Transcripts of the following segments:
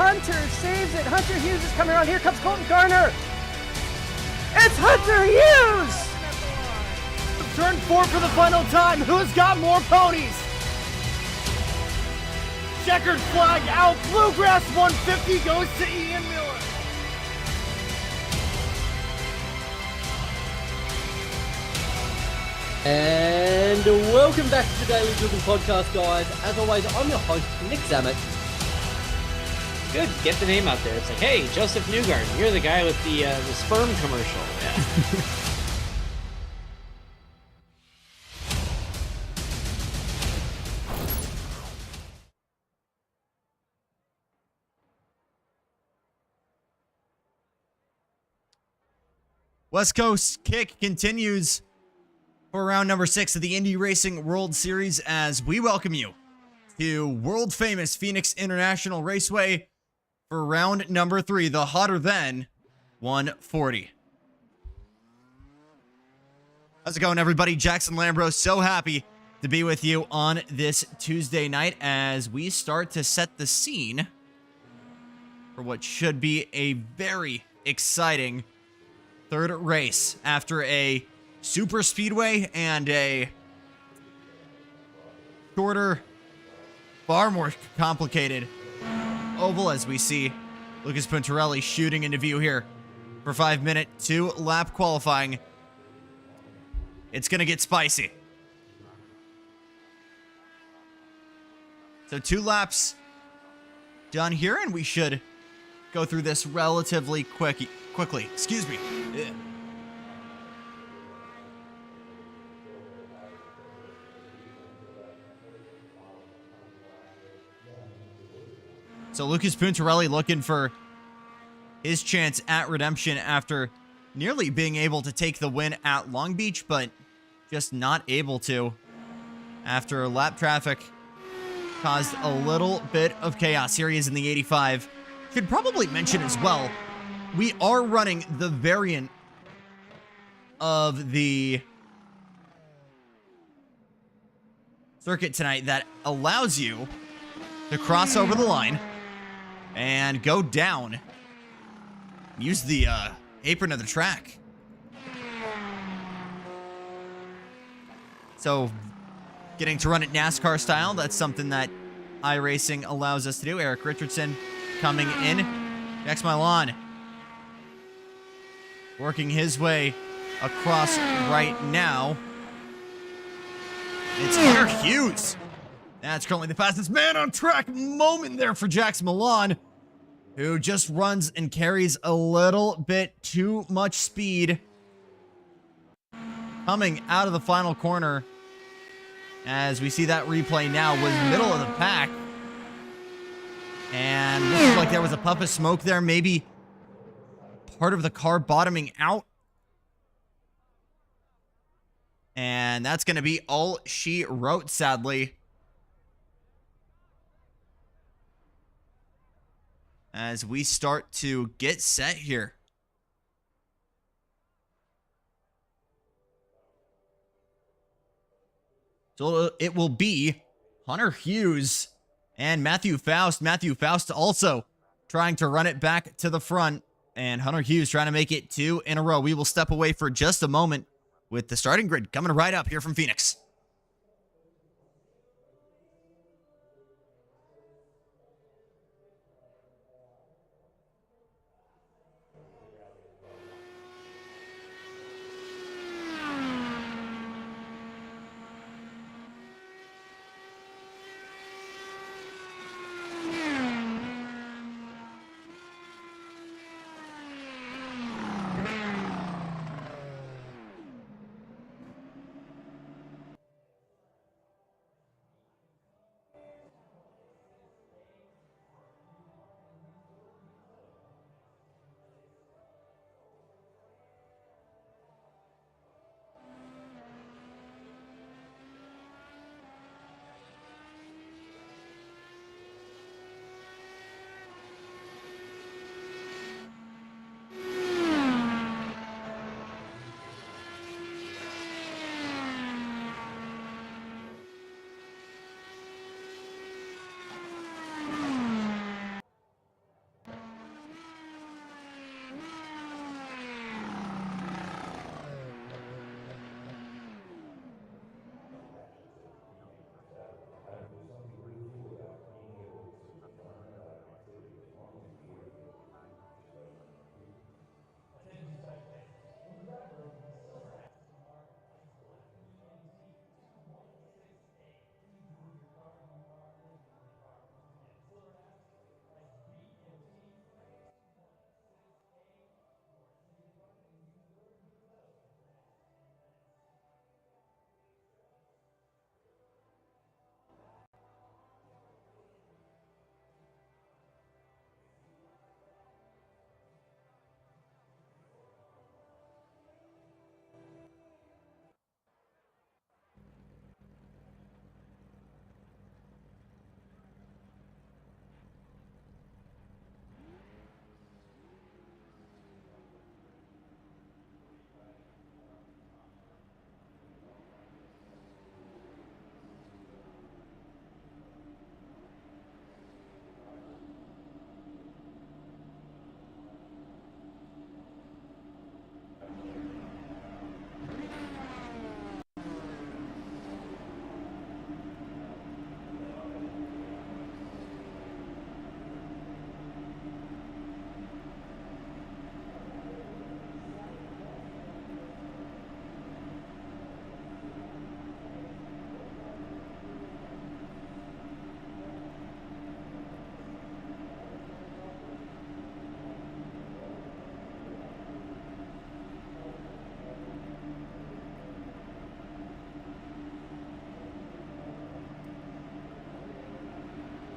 Hunter saves it. Hunter Hughes is coming around. Here comes Colton Garner. It's Hunter Hughes! Turn 4 for the final time. Who's got more ponies? Checkered flag out. Bluegrass 150 goes to Ian Miller. And welcome back to the Daily Google Podcast, guys. As always, I'm your host, Nick Zammit. Good, get the name out there. It's like, hey, Joseph Newgarden, you're the guy with the sperm commercial. Yeah. West Coast kick continues for round number 6 of the Indy Racing World Series as we welcome you to world famous Phoenix International Raceway for round number 3, the hotter than 140. How's it going, everybody? Jackson Lambros, so happy to be with you on this Tuesday night as we start to set the scene for what should be a very exciting third race after a super speedway and a shorter, far more complicated oval as we see Lucas Puntarelli shooting into view here for 5-minute 2-lap qualifying. It's going to get spicy. So 2 laps done here, and we should go through this relatively quickly. Excuse me. Yeah. So Lucas Puntarelli looking for his chance at redemption after nearly being able to take the win at Long Beach, but just not able to after lap traffic caused a little bit of chaos. Here he is in the 85. Should probably mention as well, we are running the variant of the circuit tonight that allows you to cross over the line and go down. Use the apron of the track. So, getting to run it NASCAR style, that's something that iRacing allows us to do. Erik Richardson coming in. Next my lawn. Working his way across right now. It's Hunter Hughes. That's currently the fastest man on track moment there for Jackson Milan, who just runs and carries a little bit too much speed. Coming out of the final corner, as we see that replay now, was middle of the pack. And looks like there was a puff of smoke there, maybe part of the car bottoming out. And that's going to be all she wrote, sadly. As we start to get set here. So it will be Hunter Hughes and Matthew Faust. Matthew Faust also trying to run it back to the front. And Hunter Hughes trying to make it 2 in a row. We will step away for just a moment with the starting grid coming right up here from Phoenix.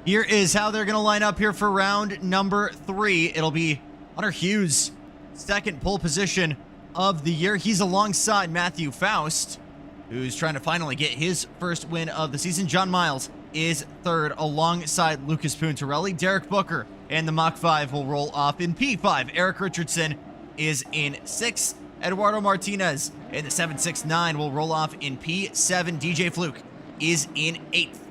Here is how they're going to line up here for round number 3. It'll be Hunter Hughes, second pole position of the year. He's alongside Matthew Faust, who's trying to finally get his first win of the season. John Miles is third alongside Lucas Puntarelli. Derek Booker and the Mach 5 will roll off in P5. Erik Richardson is in 6th. Eduardo Martinez in the 769 will roll off in P7. DJ Fluck is in 8th.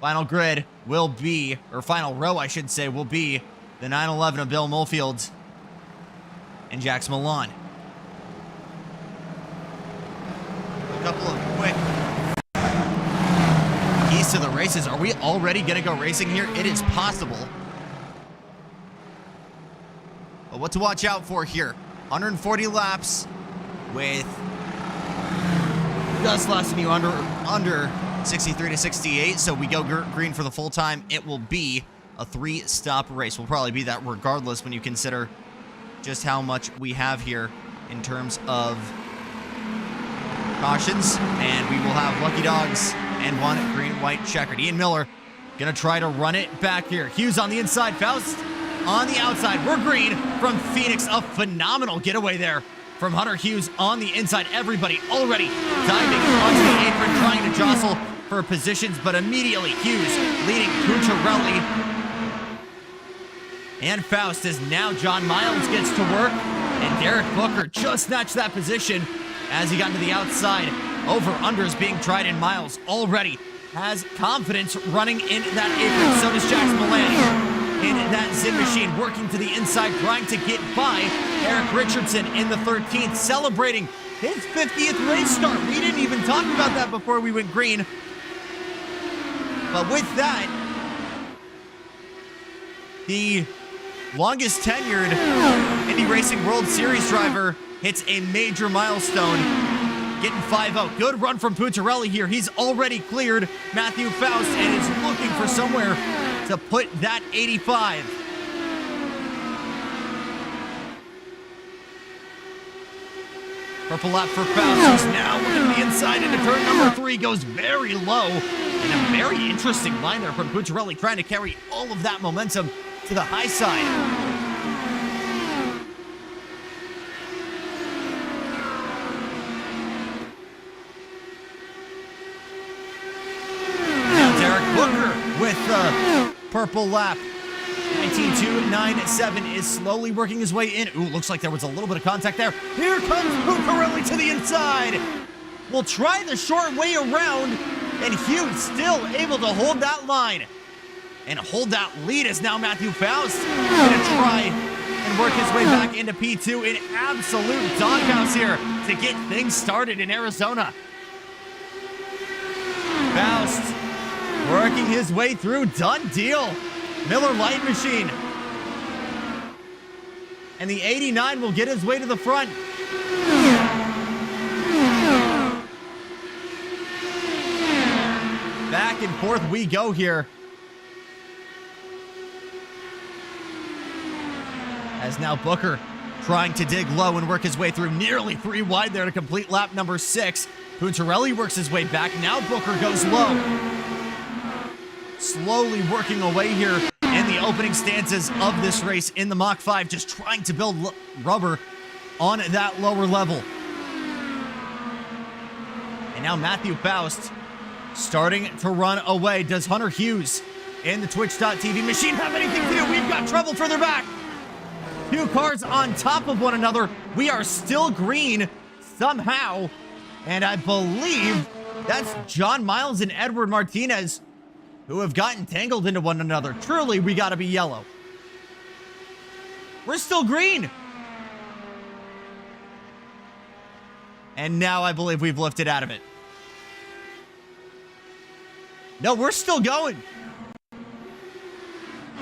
Final grid will be, or final row I should say, will be the 911 of Bill Mulfield and Jax Milan. A couple of quick keys to the races. Are we already going to go racing here? It is possible. But what to watch out for here? 140 laps with just less than you under 63 to 68. So we go green for the full time. It will be a 3-stop race. Will probably be that regardless when you consider just how much we have here in terms of cautions. And we will have lucky dogs and one green-white checkered. Ian Miller gonna try to run it back here. Hughes on the inside, Faust on the outside. We're green from Phoenix. A phenomenal getaway there from Hunter Hughes on the inside. Everybody already diving onto the apron, trying to jostle for positions, but immediately Hughes leading Puntarelli and Faust as now John Miles gets to work, and Derek Booker just snatched that position as he got to the outside. Over-unders being tried, and Miles already has confidence running in that apron. So does Jackson Lambros in that Zin machine, working to the inside, trying to get by Erik Richardson in the 13th, celebrating his 50th race start. We didn't even talk about that before we went green. But with that, the longest tenured Indy Racing World Series driver hits a major milestone, getting 5-0. Good run from Puntarelli here. He's already cleared Matthew Faust and is looking for somewhere to put that 85. Purple lap for Faust. He's now looking to the inside into turn number 3. Goes very low. And a very interesting line there from Puntarelli, trying to carry all of that momentum to the high side. Now Derek Booker with the purple lap. 19.297 is slowly working his way in. Ooh, looks like there was a little bit of contact there. Here comes Puntarelli to the inside. We'll try the short way around, and Hughes still able to hold that line and hold that lead as now Matthew Faust gonna try and work his way back into P2 in absolute doghouse here to get things started in Arizona. Faust working his way through, done deal. Miller Light Machine. And the 89 will get his way to the front. Back and forth we go here. As now Booker trying to dig low and work his way through, nearly 3 wide there to complete lap number 6. Puntarelli works his way back. Now Booker goes low. Slowly working away here in the opening stances of this race in the Mach 5, just trying to build rubber on that lower level. And now Matthew Faust starting to run away. Does Hunter Hughes in the Twitch.tv machine have anything to do? We've got trouble further back. 2 cars on top of one another. We are still green somehow. And I believe that's John Miles and Edward Martinez who have gotten tangled into one another. Truly, we gotta be yellow. We're still green. And now I believe we've lifted out of it. No, we're still going.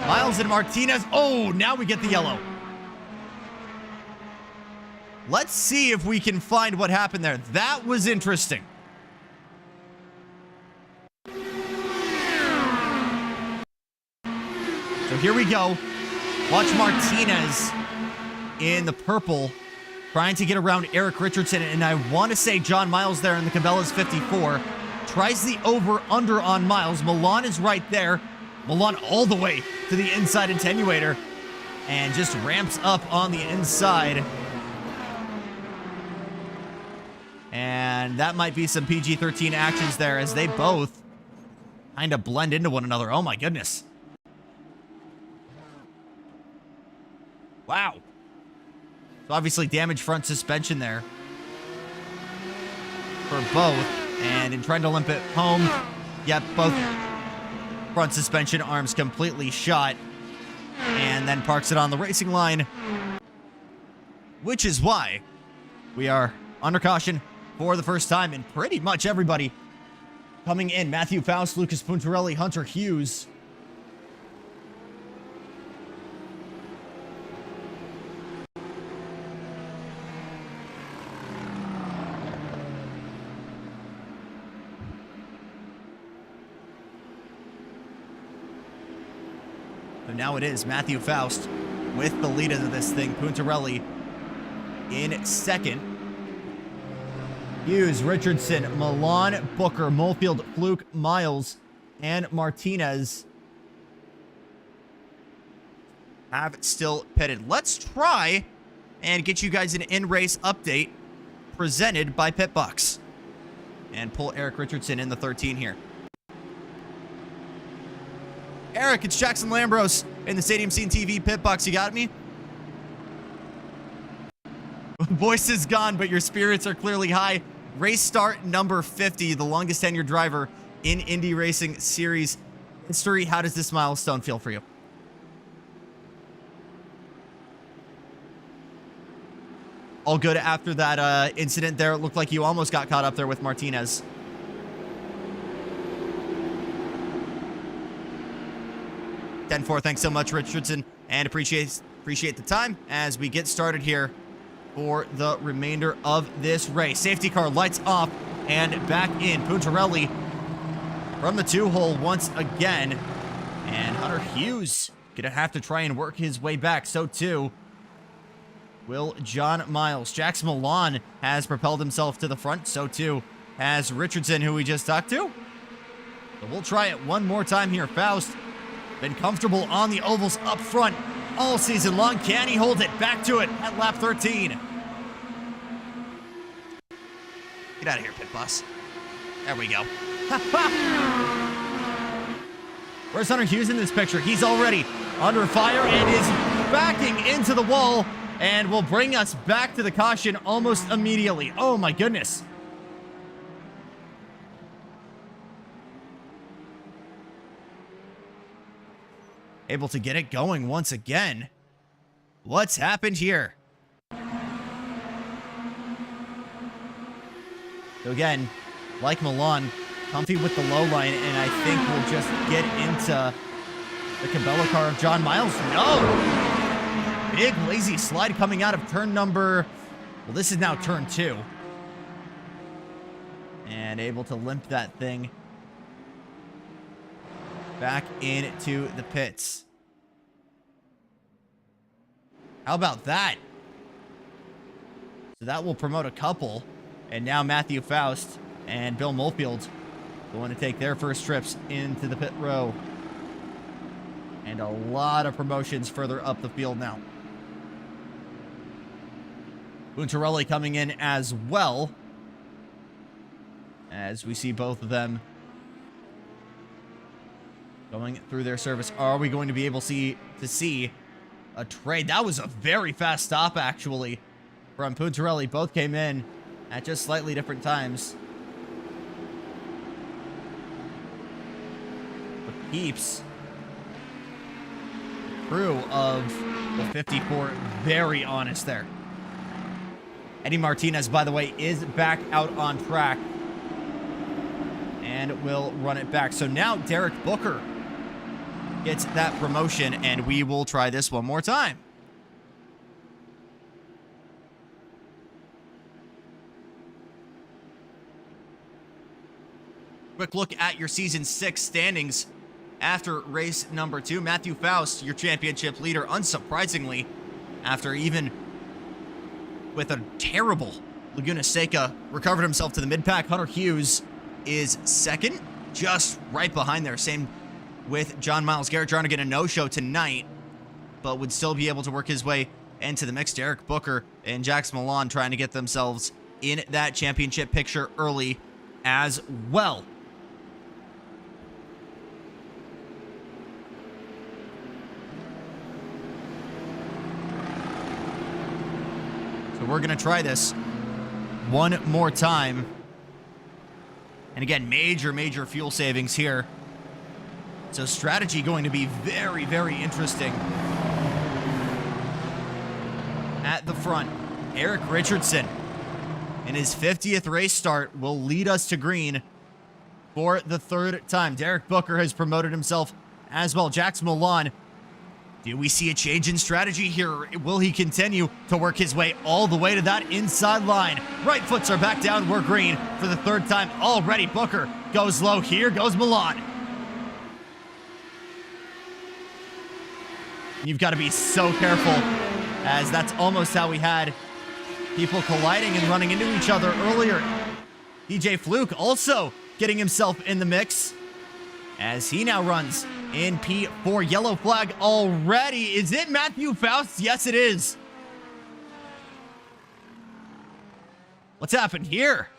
Miles and Martinez. Oh, now we get the yellow. Let's see if we can find what happened there. That was interesting. So here we go. Watch Martinez in the purple trying to get around Erik Richardson, and I want to say John Miles there in the Cabela's 54. Tries the over-under on Miles. Milan is right there. Milan all the way to the inside attenuator and just ramps up on the inside. And that might be some PG-13 actions there as they both kind of blend into one another. Oh my goodness. Wow. So obviously damaged front suspension there for both. And in trying to limp it home, yep, both front suspension arms completely shot. And then parks it on the racing line. Which is why we are under caution for the first time. And pretty much everybody coming in. Matthew Faust, Lucas Puntarelli, Hunter Hughes. So now it is Matthew Faust with the lead of this thing. Puntarelli in second. Hughes, Richardson, Milan, Booker, Molefield, Fluke, Miles, and Martinez have still pitted. Let's try and get you guys an in-race update presented by Pitbox. And pull Erik Richardson in the 13 here. Eric, it's Jackson Lambros in the Stadium Scene TV Pitbox. You got me? Voice is gone, but your spirits are clearly high. Race start number 50, the longest tenured driver in Indy Racing Series history. How does this milestone feel for you? All good after that incident there. It looked like you almost got caught up there with Martinez. $10-4, thanks so much, Richardson, and appreciate the time as we get started here for the remainder of this race. Safety car lights off and back in. Puntarelli from the 2-hole once again, and Hunter Hughes gonna have to try and work his way back. So too will John Miles. Jax Milan has propelled himself to the front. So too has Richardson, who we just talked to. So we'll try it one more time here. Faust been comfortable on the ovals up front all season long. Can he hold it? Back to it at lap 13. Get out of here, pit boss. There we go. Where's Hunter Hughes in this picture? He's already under fire and is backing into the wall and will bring us back to the caution almost immediately. Oh my goodness. Able to get it going once again. What's happened here? So again, like Milan, comfy with the low line, and I think we'll just get into the Cabela car of John Miles. No! Big lazy slide coming out of turn number, well, this is now turn 2. And able to limp that thing back into the pits. How about that? So that will promote a couple. And now Matthew Faust and Bill Molefield going to take their first trips into the pit row. And a lot of promotions further up the field now. Puntarelli coming in as well, as we see both of them going through their service. Are we going to be able to see a trade? That was a very fast stop, actually, from Puntarelli. Both came in at just slightly different times. The peeps, the crew of the 54, very honest there. Eddie Martinez, by the way, is back out on track and will run it back. So now Derek Booker gets that promotion, and we will try this one more time. Quick look at your Season 6 standings after race number 2. Matthew Faust, your championship leader, unsurprisingly, after even with a terrible Laguna Seca, recovered himself to the mid-pack. Hunter Hughes is second, just right behind there. Same with John Miles. Garrett Jarnigan a no-show tonight, but would still be able to work his way into the mix. Derek Booker and Jax Milan trying to get themselves in that championship picture early as well. So we're going to try this one more time. And again, major fuel savings here. So strategy going to be very, very interesting. At the front, Erik Richardson in his 50th race start will lead us to green for the third time. Derek Booker has promoted himself as well. Jax Milan, do we see a change in strategy here? Will he continue to work his way all the way to that inside line? Right foots are back down. We're green for the third time already. Booker goes low. Here goes Milan. You've got to be so careful, as that's almost how we had people colliding and running into each other earlier. DJ Fluke also getting himself in the mix as he now runs in P4. Yellow flag already. Is it Matthew Faust? Yes, it is. What's happened here?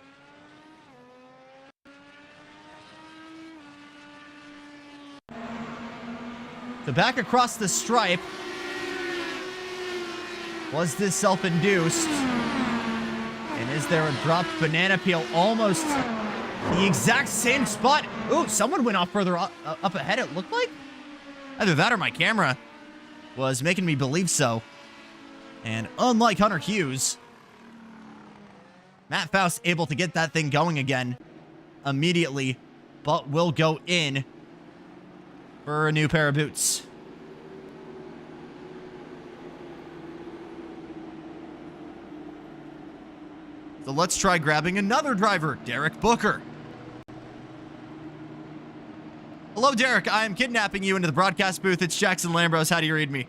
So back across the stripe. Was this self-induced? And is there a dropped banana peel? Almost the exact same spot. Ooh, someone went off further up ahead, it looked like. Either that or my camera was making me believe so. And unlike Hunter Hughes, Matt Faust able to get that thing going again immediately, but will go in for a new pair of boots. So let's try grabbing another driver, Derek Booker. Hello, Derek. I am kidnapping you into the broadcast booth. It's Jackson Lambros. How do you read me?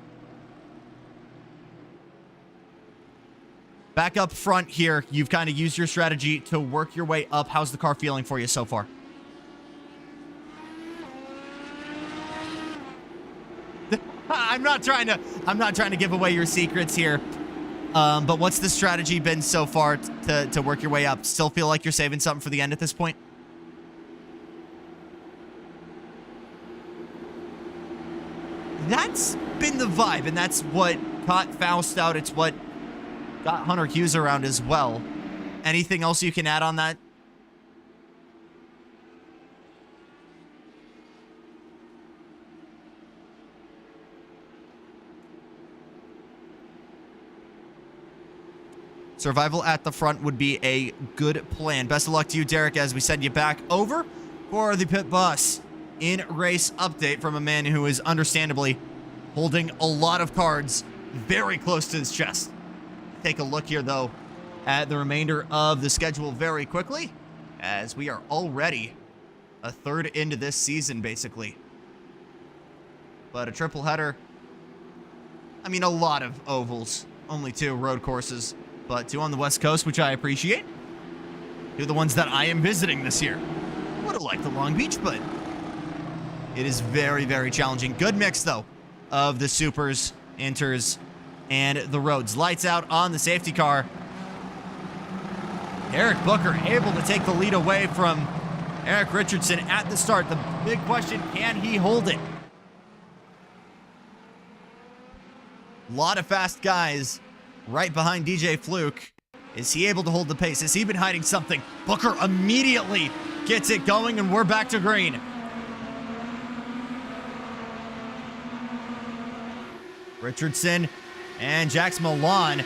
Back up front here, you've kind of used your strategy to work your way up. How's the car feeling for you so far? I'm not trying to give away your secrets here. But what's the strategy been so far to work your way up? Still feel like you're saving something for the end at this point? That's been the vibe, and that's what caught Faust out. It's what got Hunter Hughes around as well. Anything else you can add on that? Survival at the front would be a good plan. Best of luck to you, Derek, as we send you back over for the pit boss in race update from a man who is understandably holding a lot of cards very close to his chest. Take a look here, though, at the remainder of the schedule very quickly, as we are already a third into this season, basically. But a triple header. I mean, a lot of ovals. Only 2 road courses, but 2 on the West Coast, which I appreciate. 2 of the ones that I am visiting this year. Would have liked the Long Beach, but it is very, very challenging. Good mix, though, of the supers, inters, and the roads. Lights out on the safety car. Derek Booker able to take the lead away from Erik Richardson at the start. The big question, can he hold it? A lot of fast guys right behind DJ Fluke. Is he able to hold the pace? Has he been hiding something? Booker immediately gets it going, and we're back to green. Richardson and Jax Milan.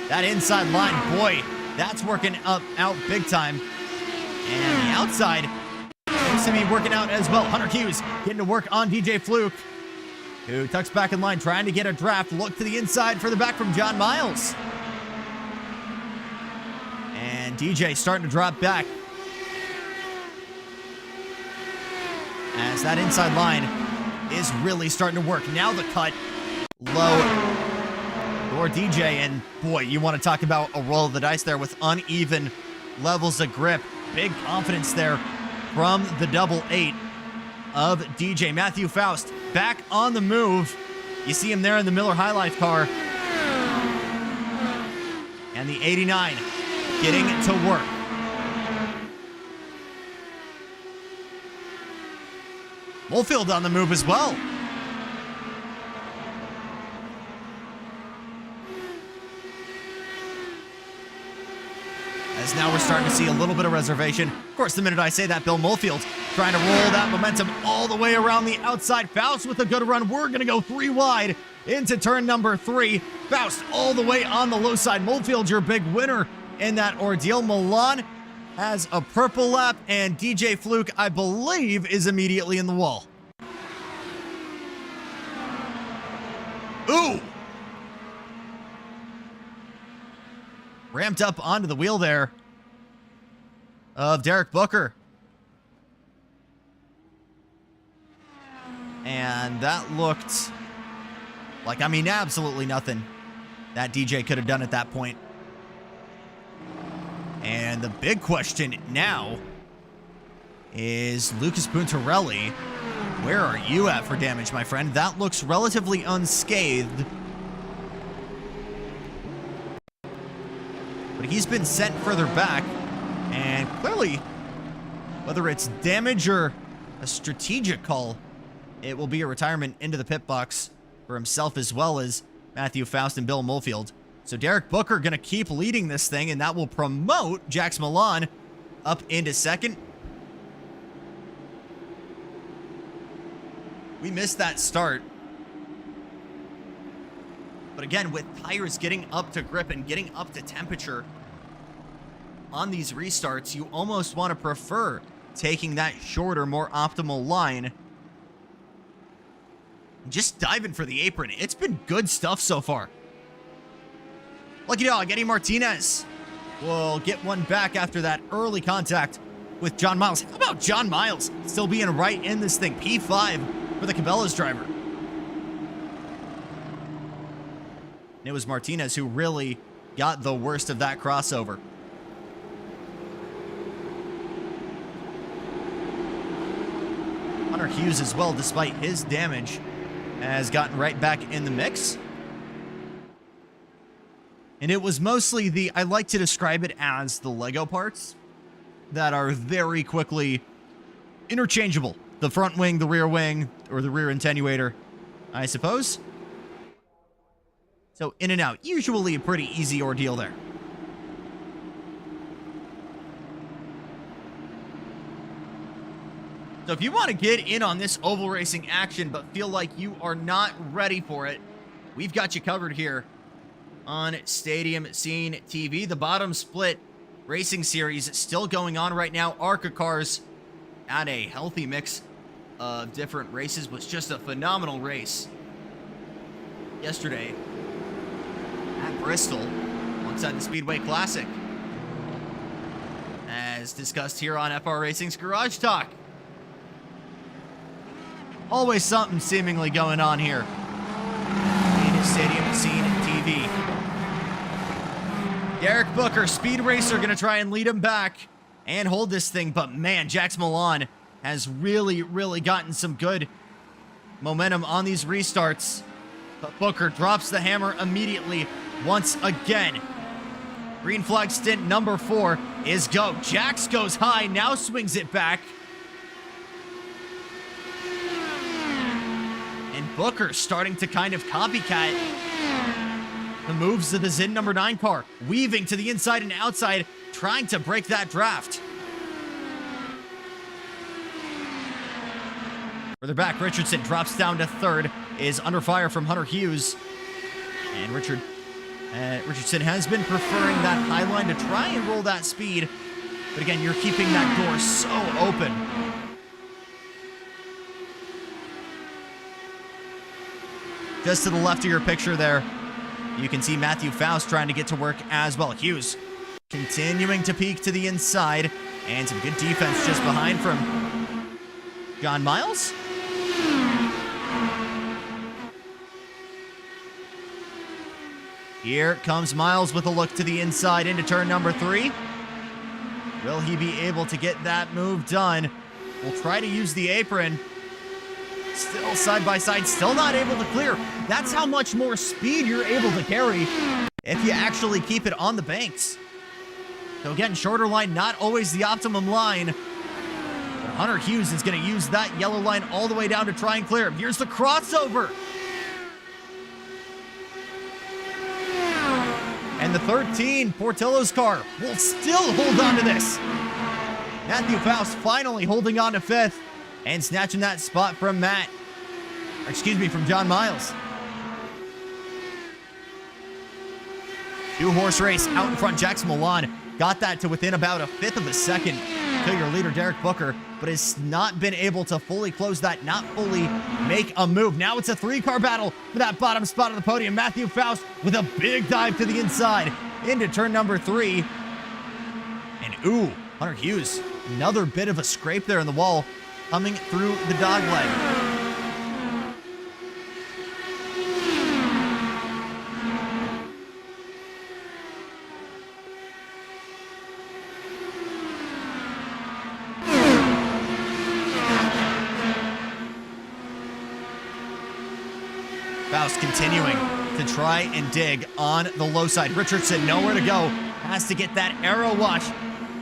That inside line, boy, that's working out big time. And the outside seems to be working out as well. Hunter Hughes getting to work on DJ Fluke, who tucks back in line, trying to get a draft. Look to the inside for the back from John Miles. And DJ starting to drop back, as that inside line is really starting to work. Now the cut low or DJ, and boy, you want to talk about a roll of the dice there with uneven levels of grip. Big confidence there from the double 8 of DJ. Matthew Faust back on the move. You see him there in the Miller High Life car. And the 89 getting to work. Molefield on the move as well. As now we're starting to see a little bit of reservation. Of course, the minute I say that, Bill Molefield trying to roll that momentum all the way around the outside. Faust with a good run. We're going to go 3 wide into turn number 3. Faust all the way on the low side. Molefield, your big winner in that ordeal. Milan has a purple lap, and DJ Fluke, I believe, is immediately in the wall. Ooh! Ramped up onto the wheel there of Derek Booker. And that looked like, absolutely nothing that DJ could have done at that point. And the big question now is Lucas Puntarelli. Where are you at for damage, my friend? That looks relatively unscathed. But he's been sent further back, and clearly, whether it's damage or a strategic call, it will be a retirement into the pit box for himself as well as Matthew Faust and Bill Molefield. So Derek Booker going to keep leading this thing, and that will promote Jax Milan up into second. We missed that start. But again, with tires getting up to grip and getting up to temperature on these restarts, you almost want to prefer taking that shorter, more optimal line. Just diving for the apron. It's been good stuff so far. Lucky dog, Eddie Martinez will get one back after that early contact with John Miles. How about John Miles still being right in this thing? P5 for the Cabela's driver. And it was Martinez who really got the worst of that crossover. Hunter Hughes as well, despite his damage, has gotten right back in the mix. And it was mostly I like to describe it as the Lego parts that are very quickly interchangeable. The front wing, the rear wing, or the rear attenuator, I suppose. So in and out, usually a pretty easy ordeal there. So if you want to get in on this oval racing action but feel like you are not ready for it, we've got you covered here on Stadium Scene TV. The bottom split racing series still going on right now. ARCA cars at a healthy mix of different races. Was just a phenomenal race yesterday at Bristol alongside the Speedway Classic, as discussed here on FR Racing's Garage Talk. Always something seemingly going on here in Stadium Scene TV. Derek Booker, Speed Racer, going to try and lead him back and hold this thing, but man, Jax Milan has really gotten some good momentum on these restarts. But Booker drops the hammer immediately once again. Green flag stint number 4 is go. Jax goes high, now swings it back. And Booker starting to kind of copycat the moves of the Zin number 9 car, weaving to the inside and outside, trying to break that draft. Further back, Richardson drops down to 3rd, is under fire from Hunter Hughes. And Richardson has been preferring that high line to try and roll that speed. But again, you're keeping that door so open. Just to the left of your picture there, you can see Matthew Faust trying to get to work as well. Hughes continuing to peek to the inside, and some good defense just behind from John Miles. Here comes Miles with a look to the inside into turn number 3. Will he be able to get that move done? We'll try to use the apron. Still side by side, still not able to clear. That's how much more speed you're able to carry if you actually keep it on the banks. So again, shorter line, not always the optimum line. But Hunter Hughes is going to use that yellow line all the way down to try and clear. Here's the crossover. And the 13, Portillo's car, will still hold on to this. Matthew Faust finally holding on to 5th and snatching that spot from from John Miles. 2-horse race out in front. Jackson Milan got that to within about 1/5 of a second to your leader, Derek Booker, but has not been able to fully close that, not fully make a move. Now it's a 3-car battle for that bottom spot of the podium. Matthew Faust with a big dive to the inside into turn number 3. And ooh, Hunter Hughes, another bit of a scrape there in the wall coming through the dog leg. Faust continuing to try and dig on the low side. Richardson nowhere to go. Has to get that Aero wash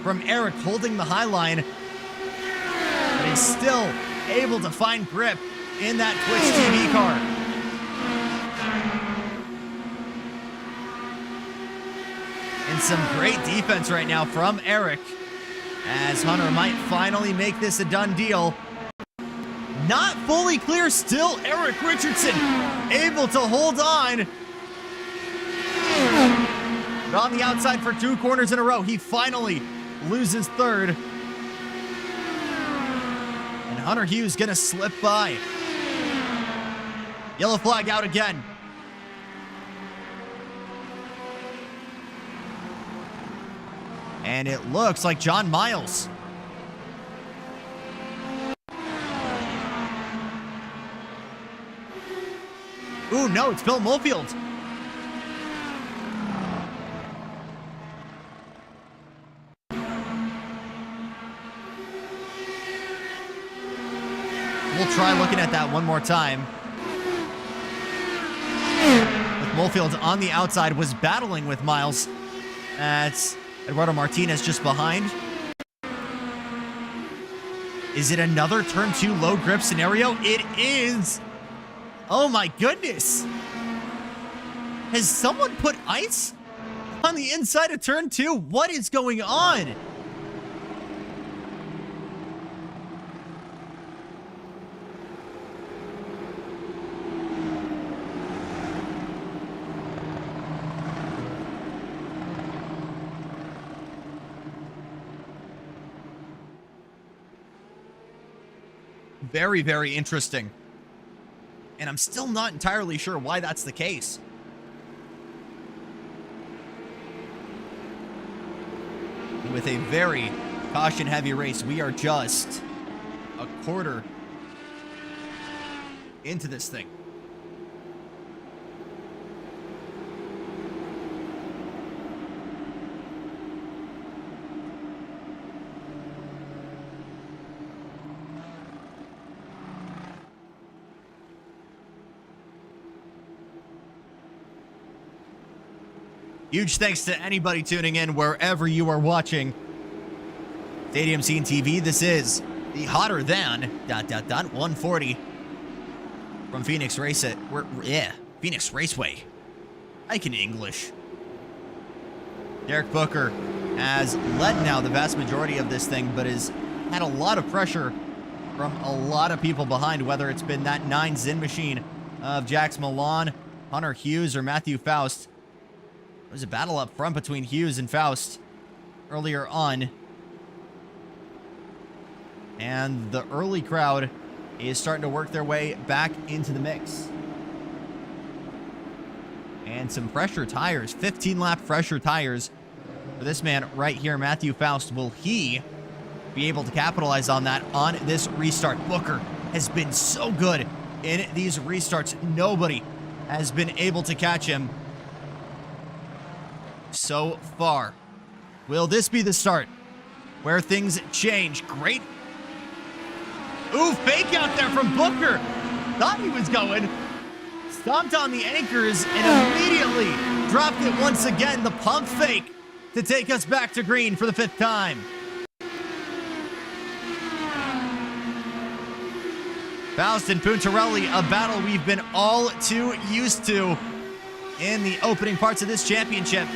from Erik holding the high line. But is still able to find grip in that Twitch TV car. And some great defense right now from Erik, as Hunter might finally make this a done deal. Not fully clear still. Erik Richardson able to hold on. But on the outside for 2 corners in a row, he finally loses 3rd. And Hunter Hughes gonna slip by. Yellow flag out again. And it looks like John Miles. Ooh, no, it's Bill Mofield. We'll try looking at that one more time. With Mofield on the outside, was battling with Miles. That's Eduardo Martinez just behind. Is it another turn 2 low grip scenario? It is. Oh my goodness. Has someone put ice on the inside of turn 2? What is going on? Very, very interesting. And I'm still not entirely sure why that's the case. With a very caution-heavy race, we are just a quarter into this thing. Huge thanks to anybody tuning in wherever you are watching Stadium Scene TV. This is the hotter than ... 140 from Phoenix Phoenix Raceway. I can English. Derek Booker has led now the vast majority of this thing, but has had a lot of pressure from a lot of people behind, whether it's been that 9 Zin machine of Jax Milan, Hunter Hughes, or Matthew Faust. There was a battle up front between Hughes and Faust earlier on. And the early crowd is starting to work their way back into the mix. And some fresher tires, 15-lap fresher tires for this man right here, Matthew Faust. Will he be able to capitalize on that on this restart? Booker has been so good in these restarts. Nobody has been able to catch him. so far. Will this be the start where things change? Great. Ooh, fake out there from Booker. Thought he was going. Stomped on the anchors and immediately dropped it once again. The pump fake to take us back to green for the 5th time. Faust and Puntarelli, a battle we've been all too used to in the opening parts of this championship.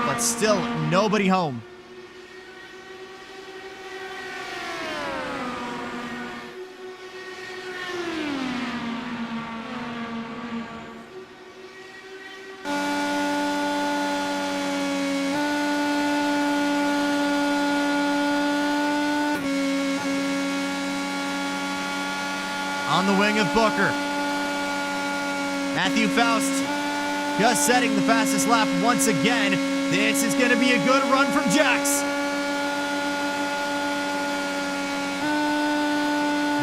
But still, nobody home. On the wing of Booker. Matthew Faust just setting the fastest lap once again. This is going to be a good run from Jax.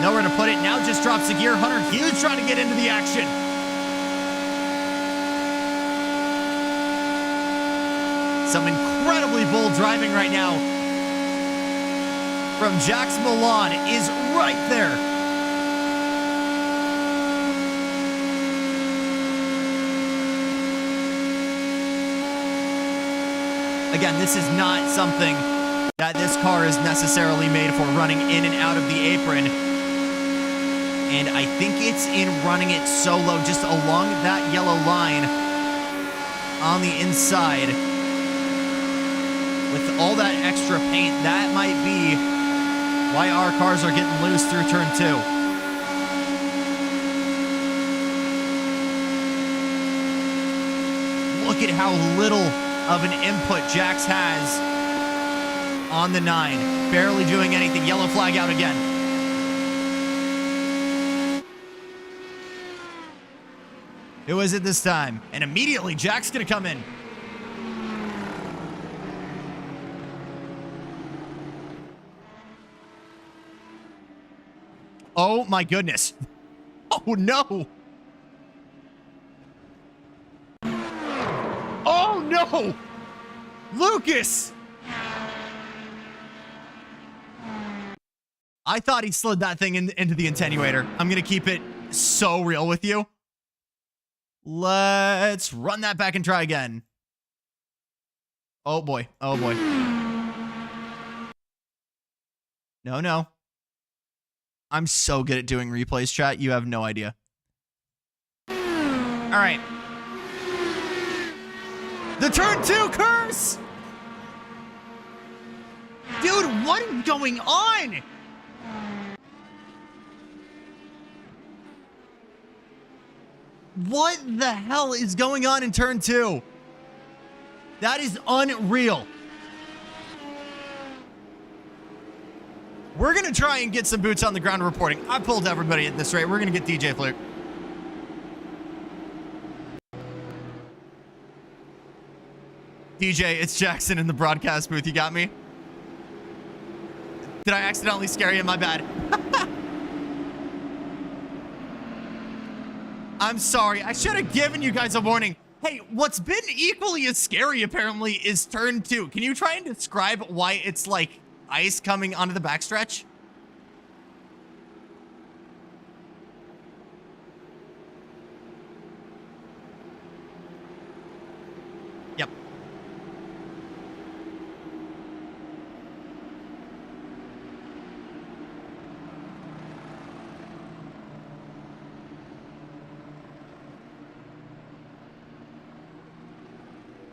Nowhere to put it. Now just drops a gear. Hunter Hughes trying to get into the action. Some incredibly bold driving right now from Jax Milan is right there. Again, this is not something that this car is necessarily made for, running in and out of the apron. And I think it's in running it solo just along that yellow line on the inside. With all that extra paint, that might be why our cars are getting loose through turn 2. Look at how little of an input Jax has on the 9. Barely doing anything. Yellow flag out again. Who is it this time? And immediately Jack's gonna come in. Oh my goodness. Oh no. Oh no! Lucas! I thought he slid that thing into the attenuator. I'm gonna keep it so real with you. Let's run that back and try again. Oh boy. Oh boy. No, no. I'm so good at doing replays, chat. You have no idea. All right. The turn 2 curse! Dude, what is going on? What the hell is going on in turn 2? That is unreal. We're going to try and get some boots on the ground reporting. I pulled everybody at this rate. We're going to get DJ Fluke. DJ, it's Jackson in the broadcast booth. You got me? Did I accidentally scare you? My bad. I'm sorry. I should have given you guys a warning. Hey, what's been equally as scary, apparently, is turn 2. Can you try and describe why it's like ice coming onto the backstretch? Yep.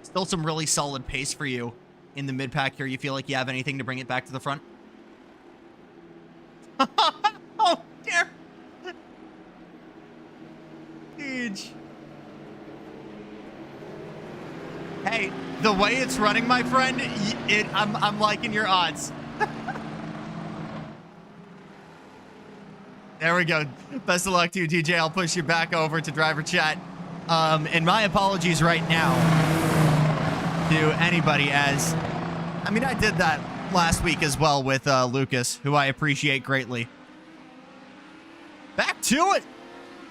Still some really solid pace for you in the mid-pack here. You feel like you have anything to bring it back to the front? Oh, dear. Huge. Hey, the way it's running, my friend, I'm liking your odds. There we go. Best of luck to you, DJ. I'll push you back over to driver chat. And my apologies right now to anybody, as I mean, I did that last week as well with Lucas, who I appreciate greatly. Back to it.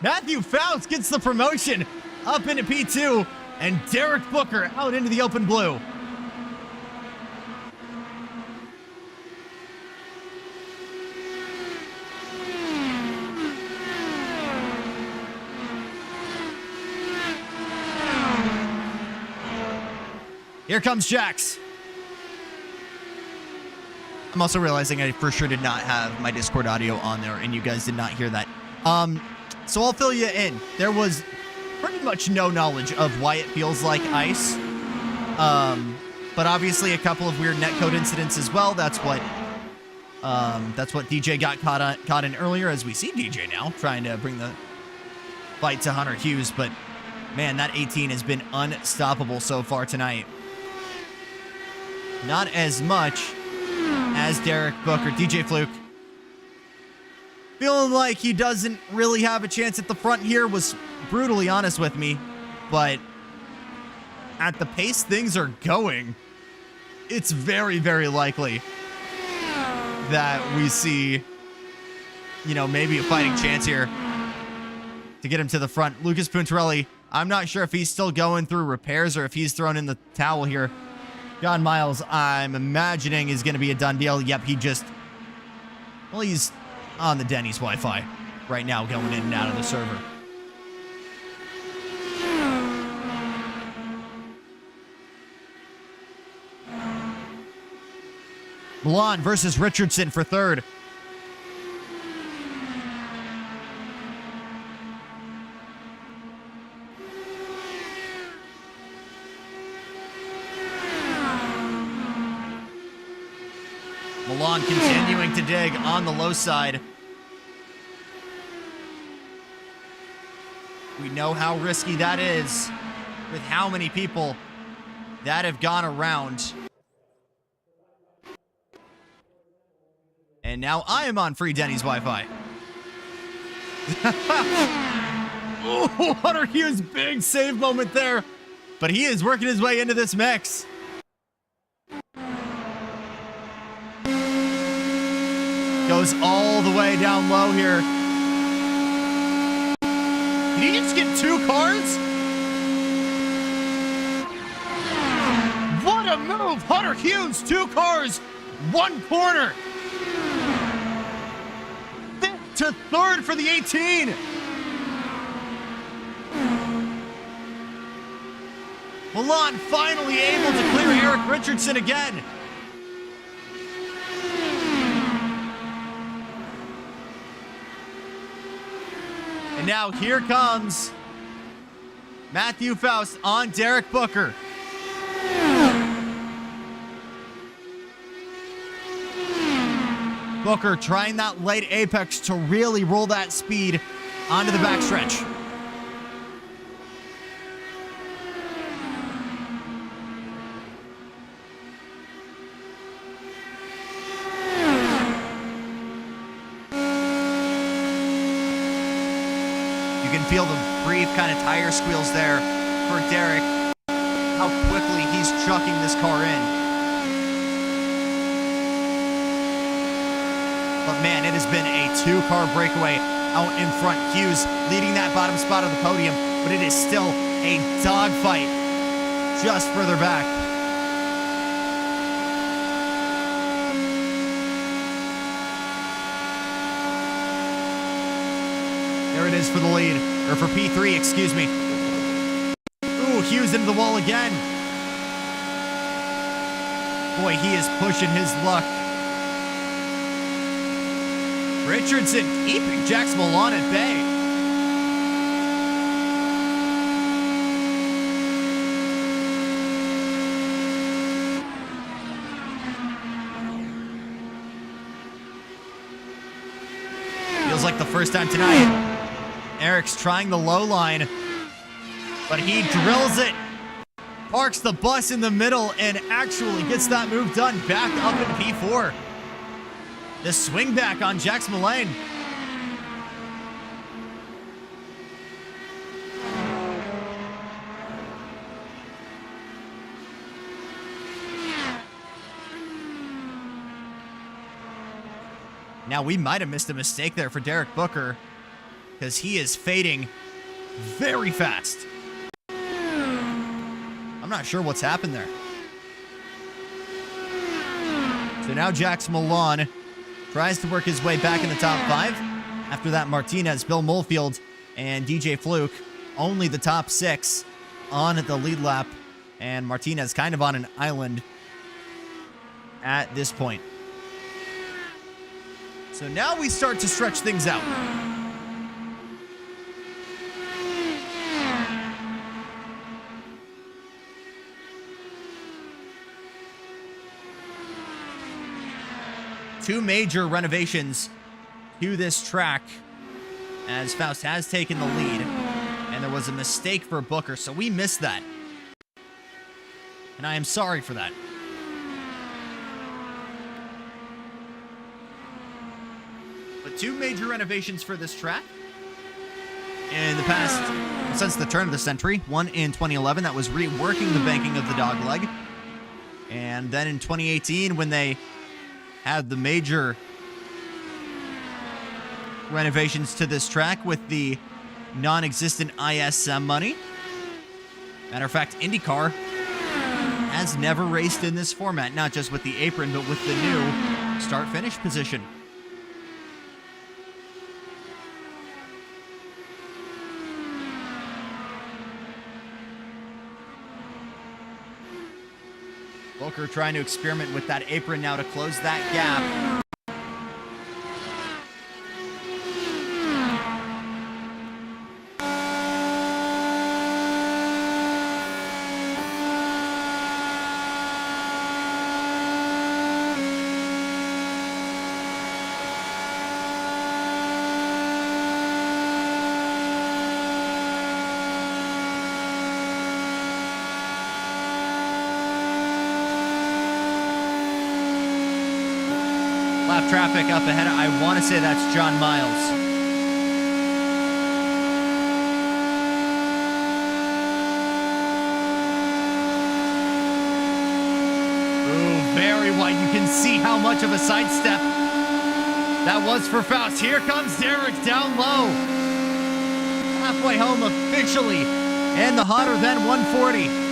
Matthew Faust gets the promotion up into P2, and Derek Booker out into the open blue. Here comes Jax. I'm also realizing I for sure did not have my Discord audio on there, and you guys did not hear that. So I'll fill you in. There was pretty much no knowledge of why it feels like ice. But obviously a couple of weird netcode incidents as well. That's what DJ got caught in earlier, as we see DJ now trying to bring the fight to Hunter Hughes. But man, that 18 has been unstoppable so far tonight. Not as much as Derek Booker. DJ Fluke feeling like he doesn't really have a chance at the front here, was brutally honest with me. But at the pace things are going, it's very, very likely that we see, you know, maybe a fighting chance here to get him to the front. Lucas Puntarelli, I'm not sure if he's still going through repairs or if he's thrown in the towel here. John Miles, I'm imagining, is going to be a done deal. Yep, he's on the Denny's Wi-Fi right now, going in and out of the server. Milan versus Richardson for third. Milan continuing to dig on the low side. We know how risky that is with how many people that have gone around. And now I am on free Denny's Wi-Fi. Oh, Hunter Hughes, big save moment there. But he is working his way into this mix. Goes all the way down low here. Did he just get 2 cars? What a move! Hunter Hughes, 2 cars, 1 corner. 5th to 3rd for the 18. Milan finally able to clear Erik Richardson again. And now here comes Matthew Faust on Derek Booker. Booker trying that late apex to really roll that speed onto the backstretch. You can feel the brief kind of tire squeals there for Derek. How quickly he's chucking this car in. But man, it has been a 2-car breakaway out in front. Hughes leading that bottom spot of the podium, but it is still a dogfight just further back. There it is for the lead, or for P3, excuse me. Ooh, Hughes into the wall again. Boy, he is pushing his luck. Richardson keeping Jackson Milan at bay. Feels like the first time tonight. Erik's trying the low line, but he drills it. Parks the bus in the middle and actually gets that move done back up in P4. The swing back on Jackson Milan. Now we might have missed a mistake there for Derek Booker, because he is fading very fast. I'm not sure what's happened there. So now Jax Milan tries to work his way back in the top 5. After that, Martinez, Bill Molefield, and DJ Fluke, only the top 6 on the lead lap. And Martinez kind of on an island at this point. So now we start to stretch things out. Two major renovations to this track as Faust has taken the lead, and there was a mistake for Booker, so we missed that. And I am sorry for that. But two major renovations for this track in the past, since the turn of the century. One in 2011 that was reworking the banking of the dogleg. And then in 2018 when they had the major renovations to this track with the non-existent ISM money. Matter of fact, IndyCar has never raced in this format, not just with the apron, but with the new start-finish position. Booker trying to experiment with that apron now to close that gap. Lap traffic up ahead. I want to say that's John Miles. Ooh, very wide. You can see how much of a sidestep that was for Faust. Here comes Derek down low. Halfway home officially. And the hotter than 140.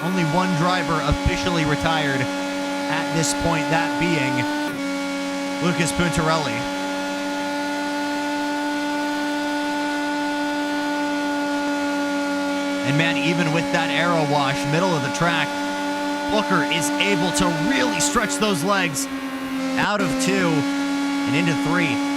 Only one driver officially retired at this point, that being Lucas Puntarelli. And man, even with that Aero wash, middle of the track, Booker is able to really stretch those legs out of 2 and into 3.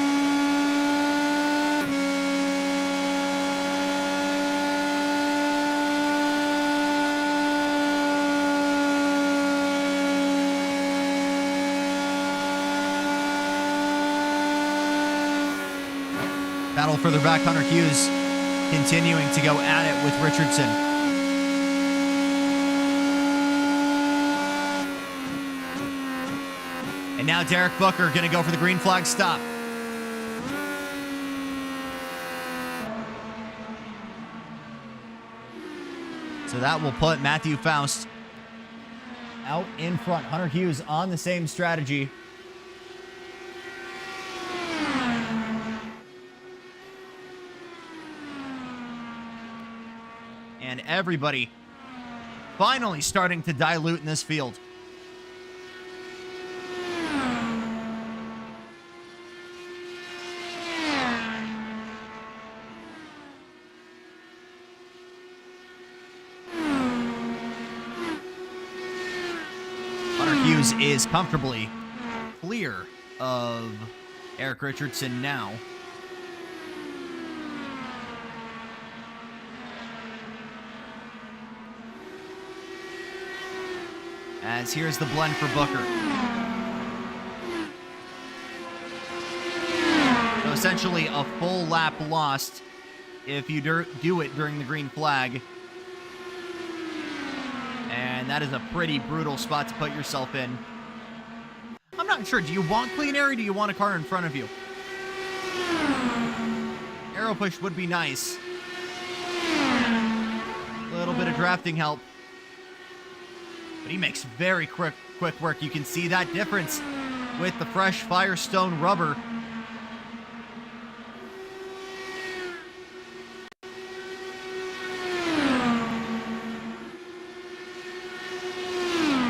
Battle further back, Hunter Hughes continuing to go at it with Richardson. And now Derek Booker going to go for the green flag stop. So that will put Matthew Faust out in front. Hunter Hughes on the same strategy. And everybody finally starting to dilute in this field. Hunter Hughes is comfortably clear of Erik Richardson now. As here's the blend for Booker. So essentially a full lap lost if you do it during the green flag. And that is a pretty brutal spot to put yourself in. I'm not sure. Do you want clean air or do you want a car in front of you? Aero push would be nice. A little bit of drafting help. but he makes very quick work. You can see that difference with the fresh Firestone rubber.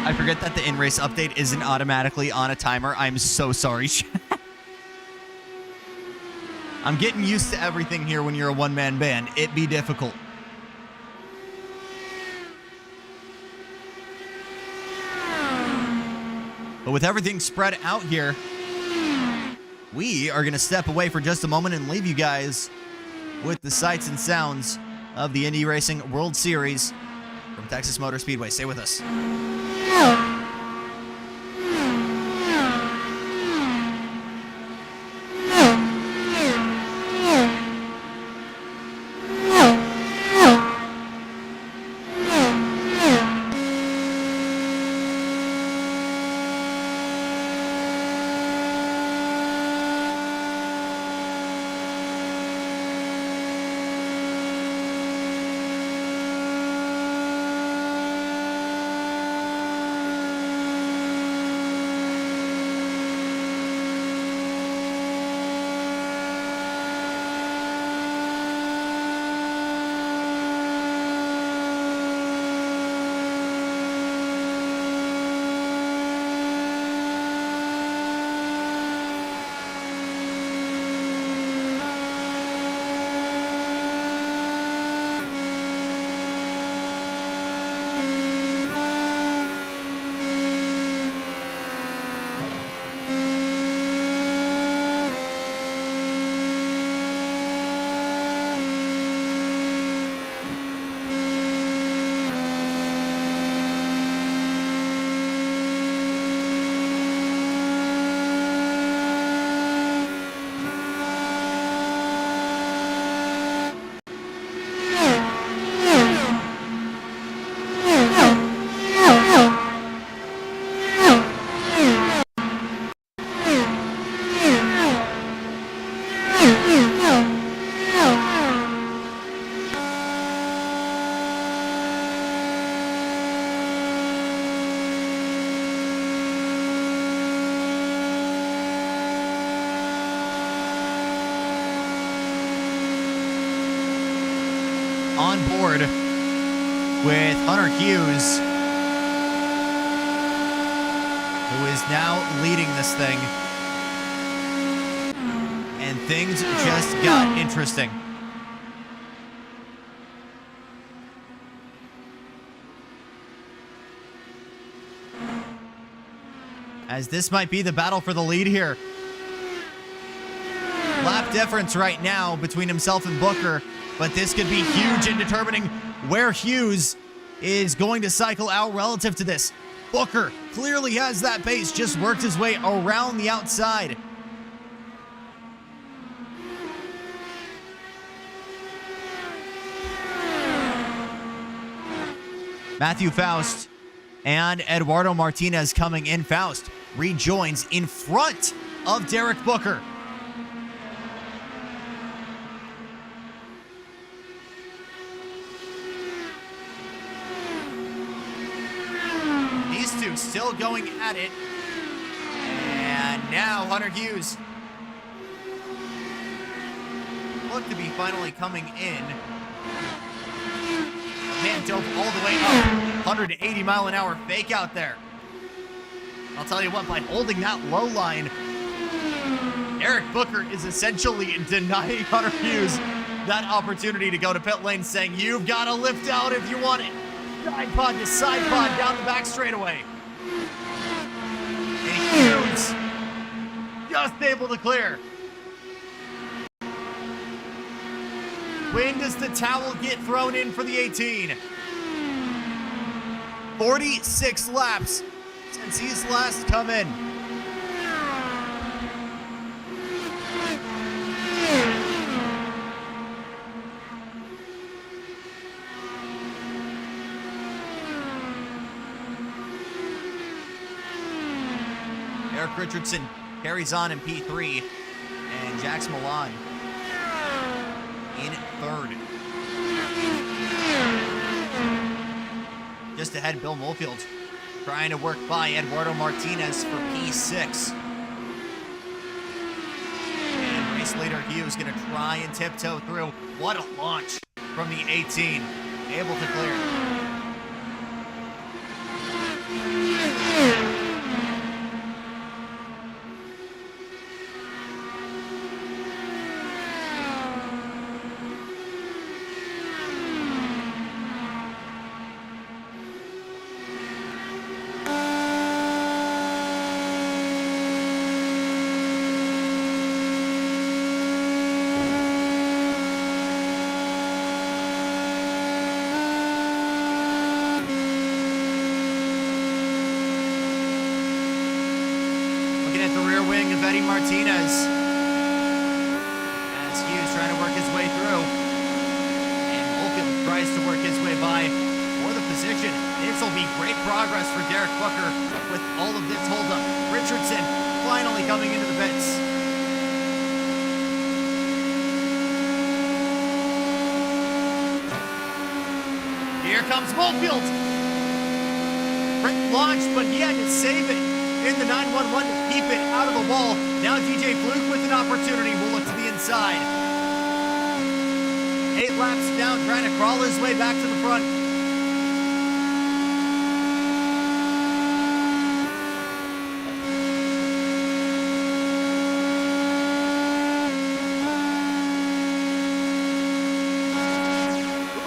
I forget that the in-race update isn't automatically on a timer. I'm so sorry. I'm getting used to everything here when you're a one-man band. It be difficult. But with everything spread out here, we are going to step away for just a moment and leave you guys with the sights and sounds of the Indy Racing World Series from Texas Motor Speedway. Stay with us. On board with Hunter Hughes, who is now leading this thing. And things just got interesting. As this might be the battle for the lead here. Lap difference right now between himself and Booker, but this could be huge in determining where Hughes is going to cycle out relative to this. Booker clearly has that pace, just worked his way around the outside. Matthew Faust and Eduardo Martinez coming in. Faust rejoins in front of Derek Booker. These two still going at it. And now Hunter Hughes look to be finally coming in. Man dove all the way up. 180 mile an hour fake out there. I'll tell you what, by holding that low line, Erik Booker is essentially denying Hunter Hughes that opportunity to go to pit lane, saying, you've got to lift out if you want it. Side pod to side pod down the back straightaway. And Hughes just able to clear. When does the towel get thrown in for the 18? 46 laps since he's last come in. Erik Richardson carries on in P3, and Jackson Milan in third. Just ahead, Bill Molefield trying to work by Eduardo Martinez for P6. And race leader Hughes going to try and tiptoe through. What a launch from the 18. Able to clear. Martinez as Hughes trying to work his way through, and Vulcan tries to work his way by for the position. This will be great progress for Derek Booker with all of this holdup. Richardson finally coming into the pits. Here comes Molefield. Great launch, but he had to save it in the 911 to keep it out of the wall. Now DJ Fluck with an opportunity will look to the inside. 8 laps down, trying to crawl his way back to the front.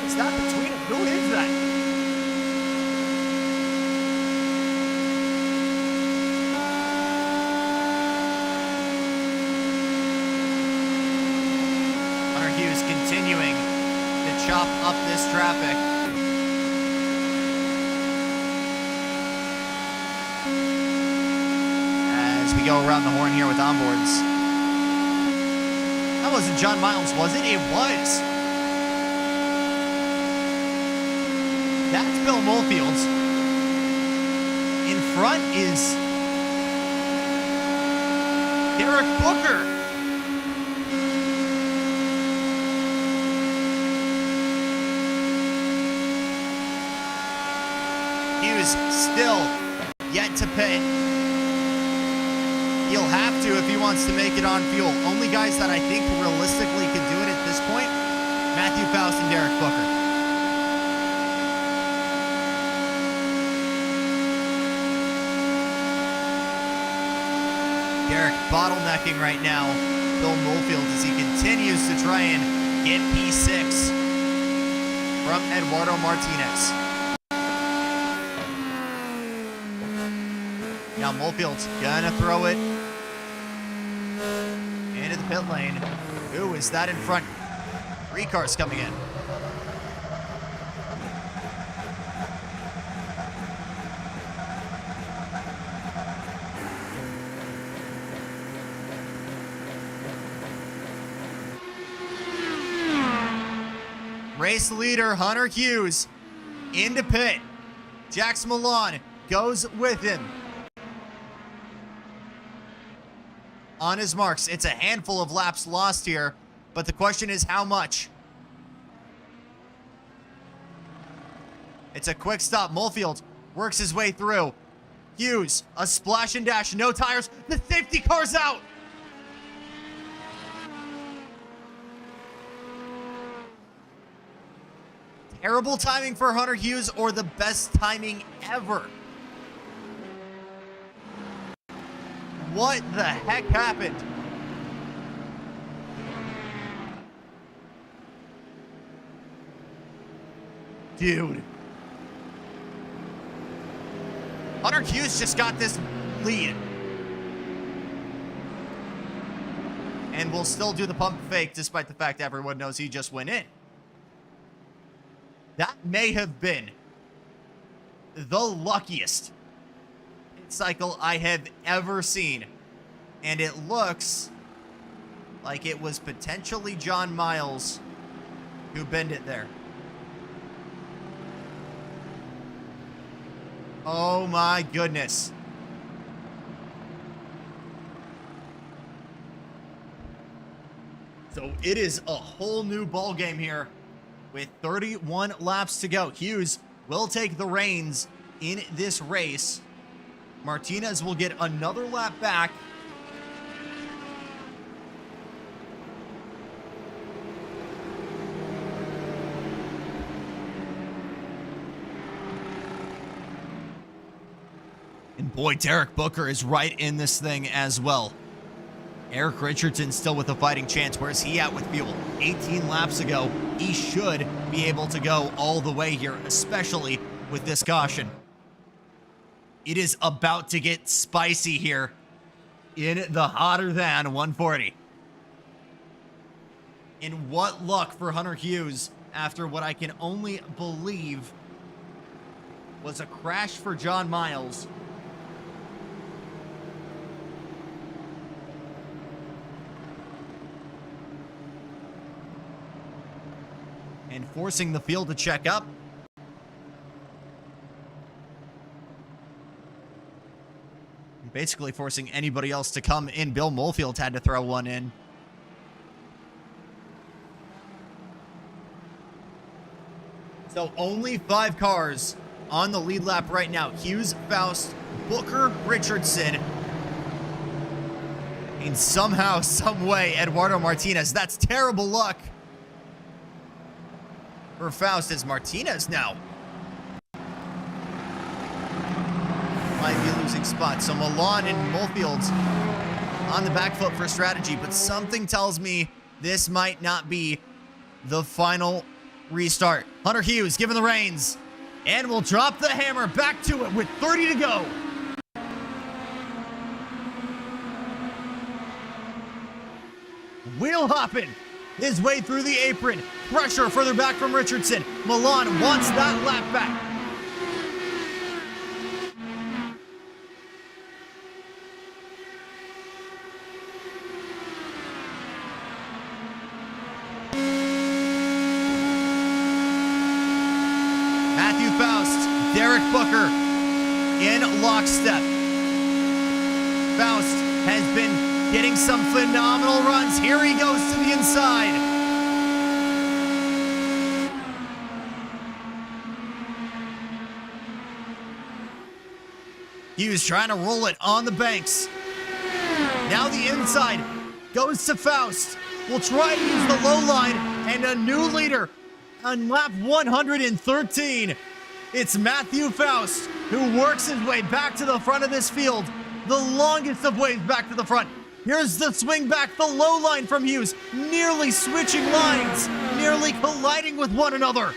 Who's that between them? Who is that? Continuing to chop up this traffic. As we go around the horn here with onboards. That wasn't John Miles, was it? It was. That's Bill Molefield. In front is Derek Booker. Hughes still yet to pit. He'll have to if he wants to make it on fuel. Only guys that I think realistically can do it at this point, Matthew Faust and Derek Booker. Derek bottlenecking right now. Bill Molefield as he continues to try and get P6 from Eduardo Martinez. Now Molefield's gonna throw it into the pit lane. Who is that in front? 3 cars coming in. Race leader Hunter Hughes into pit. Jax Milan goes with him. On his marks, it's a handful of laps lost here, but the question is how much? It's a quick stop. Molefield works his way through. Hughes, a splash and dash, no tires. The safety car's out. Terrible timing for Hunter Hughes, or the best timing ever. What the heck happened? Dude. Hunter Hughes just got this lead. And will still do the pump fake despite the fact everyone knows he just went in. That may have been the luckiest cycle I have ever seen, and it looks like it was potentially John Miles who bent it there. Oh my goodness. So it is a whole new ball game here with 31 laps to go. Hughes will take the reins in this race. Martinez will get another lap back. And boy, Derek Booker is right in this thing as well. Erik Richardson still with a fighting chance. Where's he at with fuel? 18 laps ago. He should be able to go all the way here, especially with this caution. It is about to get spicy here in the hotter than 140. And what luck for Hunter Hughes after what I can only believe was a crash for John Miles. And forcing the field to check up. Basically forcing anybody else to come in. Bill Molefield had to throw one in. So only 5 cars on the lead lap right now. Hughes, Faust, Booker, Richardson. And somehow, some way, Eduardo Martinez. That's terrible luck for Faust as Martinez now might be losing spots. So Milan and Molefield on the back foot for strategy, but something tells me this might not be the final restart. Hunter Hughes given the reins and will drop the hammer back to it with 30 to go. Wheel hopping his way through the apron. Pressure further back from Richardson. Milan wants that lap back. Matthew Faust, Derek Booker in lockstep. Faust has been getting some phenomenal runs. Here he goes to the inside. Hughes trying to roll it on the banks. Now the inside goes to Faust. We'll try to use the low line and a new leader on lap 113. It's Matthew Faust who works his way back to the front of this field. The longest of ways back to the front. Here's the swing back, the low line from Hughes. Nearly switching lines, nearly colliding with one another.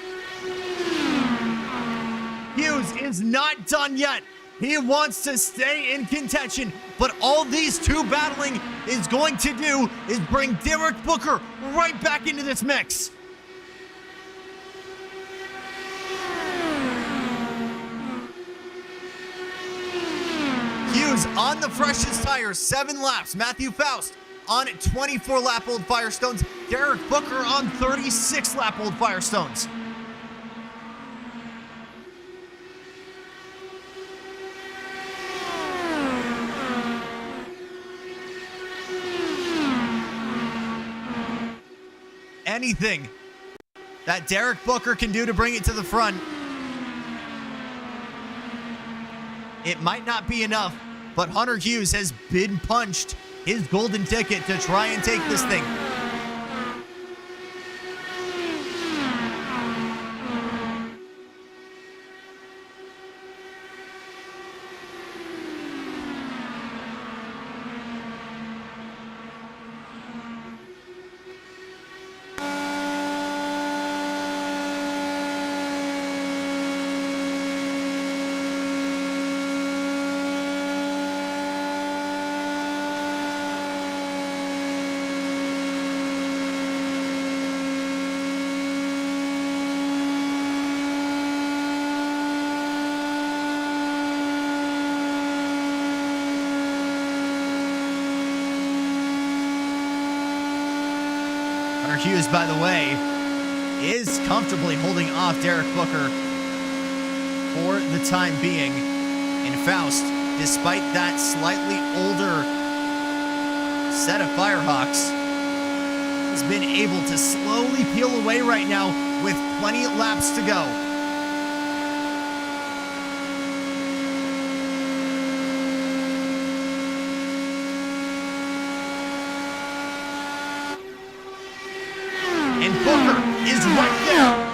Hughes is not done yet. He wants to stay in contention, but all these two battling is going to do is bring Derek Booker right back into this mix. Hughes on the freshest tires, 7 laps. Matthew Faust on 24-lap-old Firestones. Derek Booker on 36-lap-old Firestones. Anything that Derek Booker can do to bring it to the front, it might not be enough, but Hunter Hughes has been punched his golden ticket to try and take this thing. Hughes, by the way, is comfortably holding off Derek Booker for the time being. And Faust, despite that slightly older set of Firehawks, has been able to slowly peel away right now with plenty of laps to go. Booker is right there.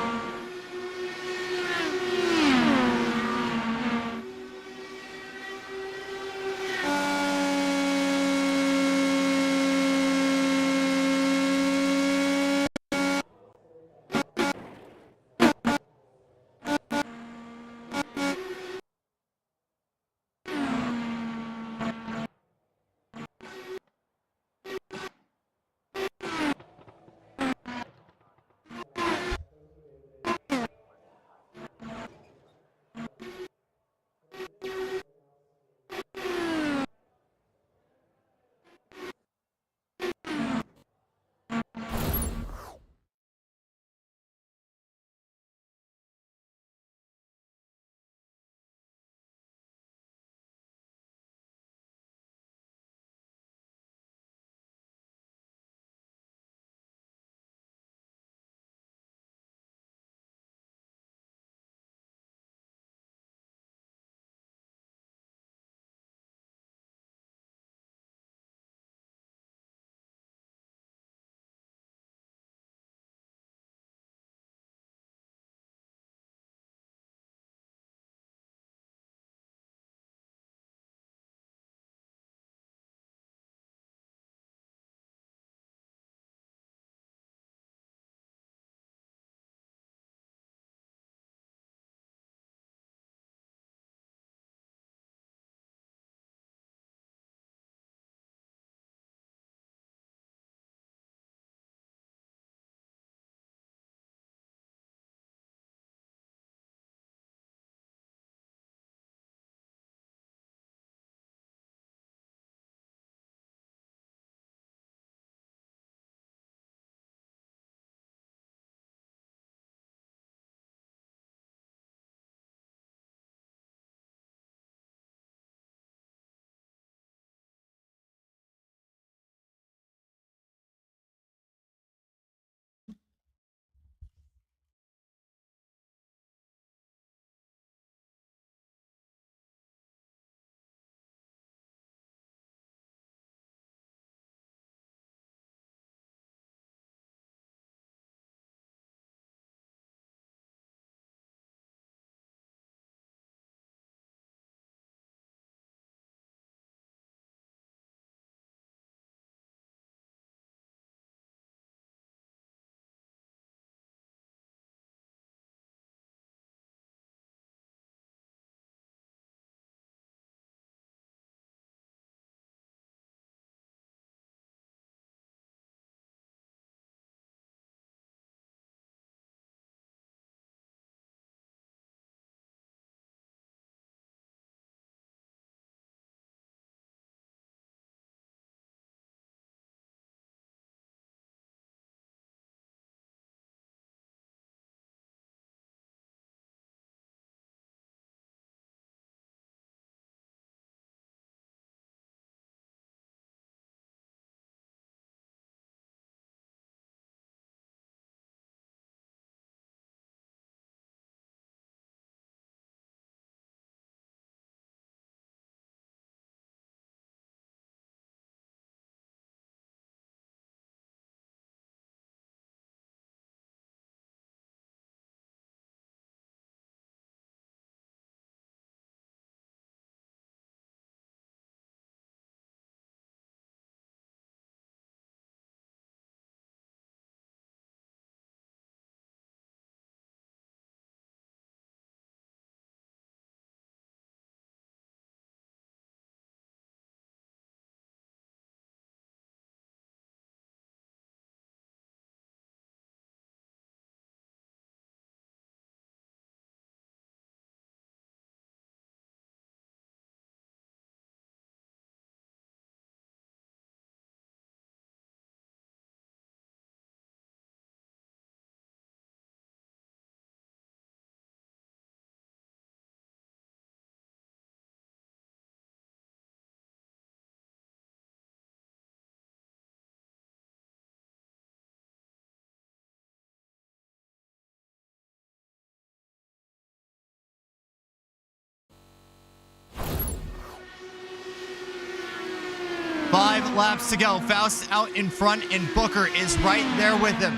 Five laps to go. Faust out in front, and Booker is right there with him.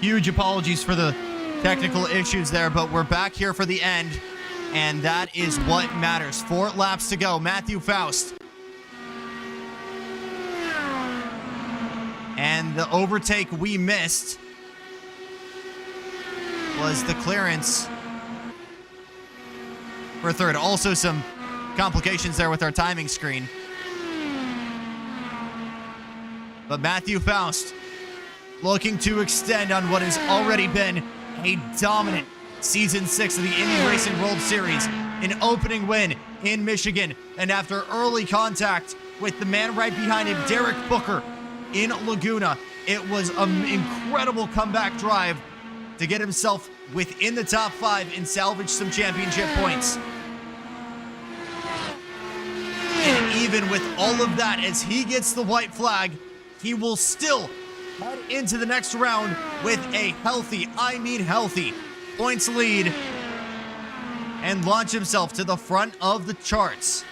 Huge apologies for the technical issues there, but we're back here for the end, and that is what matters. 4 laps to go. Matthew Faust. And the overtake we missed was the clearance for third. Also some complications there with our timing screen. But Matthew Faust looking to extend on what has already been a dominant Season 6 of the Indy Racing World Series. An opening win in Michigan. And after early contact with the man right behind him, Derek Booker, in Laguna, it was an incredible comeback drive to get himself within the top 5 and salvage some championship points. And even with all of that, as he gets the white flag, he will still head into the next round with a healthy, points lead and launch himself to the front of the charts.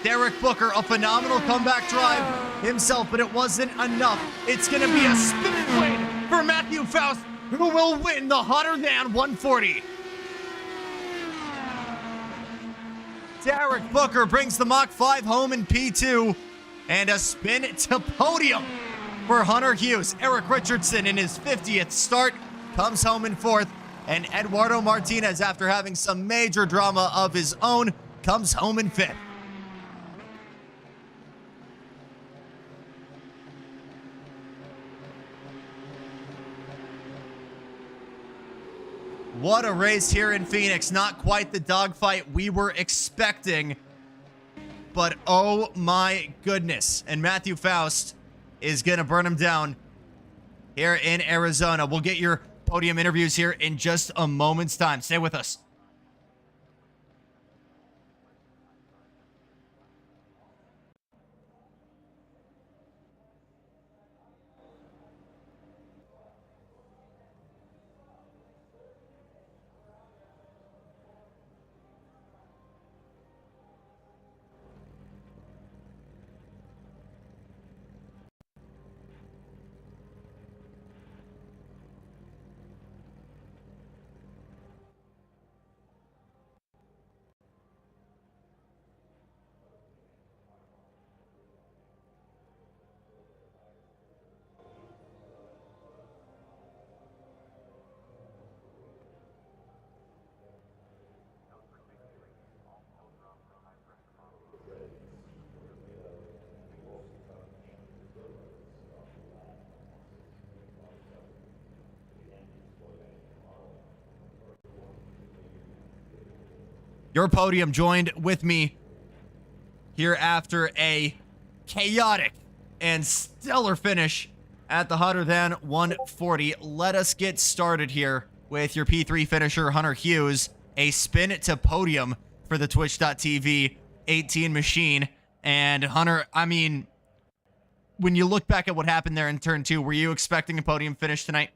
Derek Booker, a phenomenal comeback drive himself, but it wasn't enough. It's going to be a spinning win for Matthew Faust, who will win the hotter than 140. Derek Booker brings the Mach 5 home in P2, and a spin to podium for Hunter Hughes. Erik Richardson in his 50th start comes home in 4th, and Eduardo Martinez, after having some major drama of his own, comes home in 5th. What a race here in Phoenix. Not quite the dogfight we were expecting, but oh my goodness. And Matthew Faust is going to burn him down here in Arizona. We'll get your podium interviews here in just a moment's time. Stay with us. Your podium joined with me here after a chaotic and stellar finish at the hotter than 140. Let us get started here with your P3 finisher, Hunter Hughes. A spin to podium for the Twitch.tv 18 machine. And Hunter, I mean, when you look back at what happened there in turn 2, were you expecting a podium finish tonight?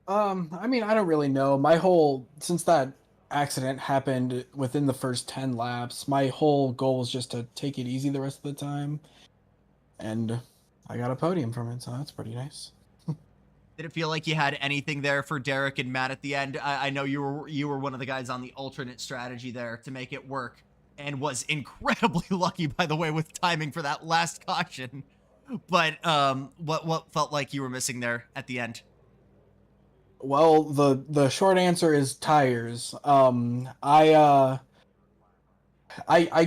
I mean, I don't really know. Since that accident happened within the first 10 laps, my whole goal was just to take it easy the rest of the time, and I got a podium from it, so that's pretty nice. Did it feel like you had anything there for Derek and Matt at the end? I know you were one of the guys on the alternate strategy there to make it work, and was incredibly lucky, by the way, with timing for that last caution. But what felt like you were missing there at the end? Well, the short answer is tires. I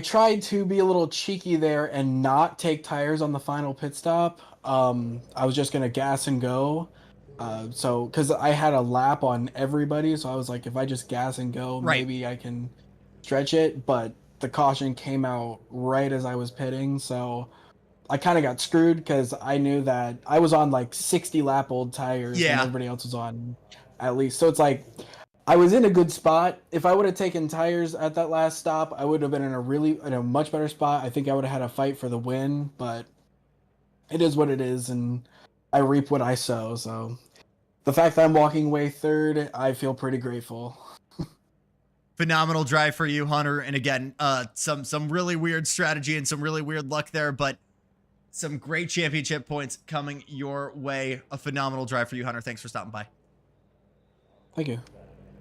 tried to be a little cheeky there and not take tires on the final pit stop. I was just gonna gas and go. So because I had a lap on everybody, so I was like, if I just gas and go, right, maybe I can stretch it. But the caution came out right as I was pitting, so I kind of got screwed because I knew that I was on like 60 lap old tires, and everybody else was on at least. So it's like I was in a good spot. If I would have taken tires at that last stop, I would have been in a much better spot. I think I would have had a fight for the win, but it is what it is, and I reap what I sow. So the fact that I'm walking away third, I feel pretty grateful. Phenomenal drive for you, Hunter. And again, some really weird strategy and some really weird luck there, but Some great championship points coming your way. A phenomenal drive for you, Hunter. Thanks for stopping by. Thank you.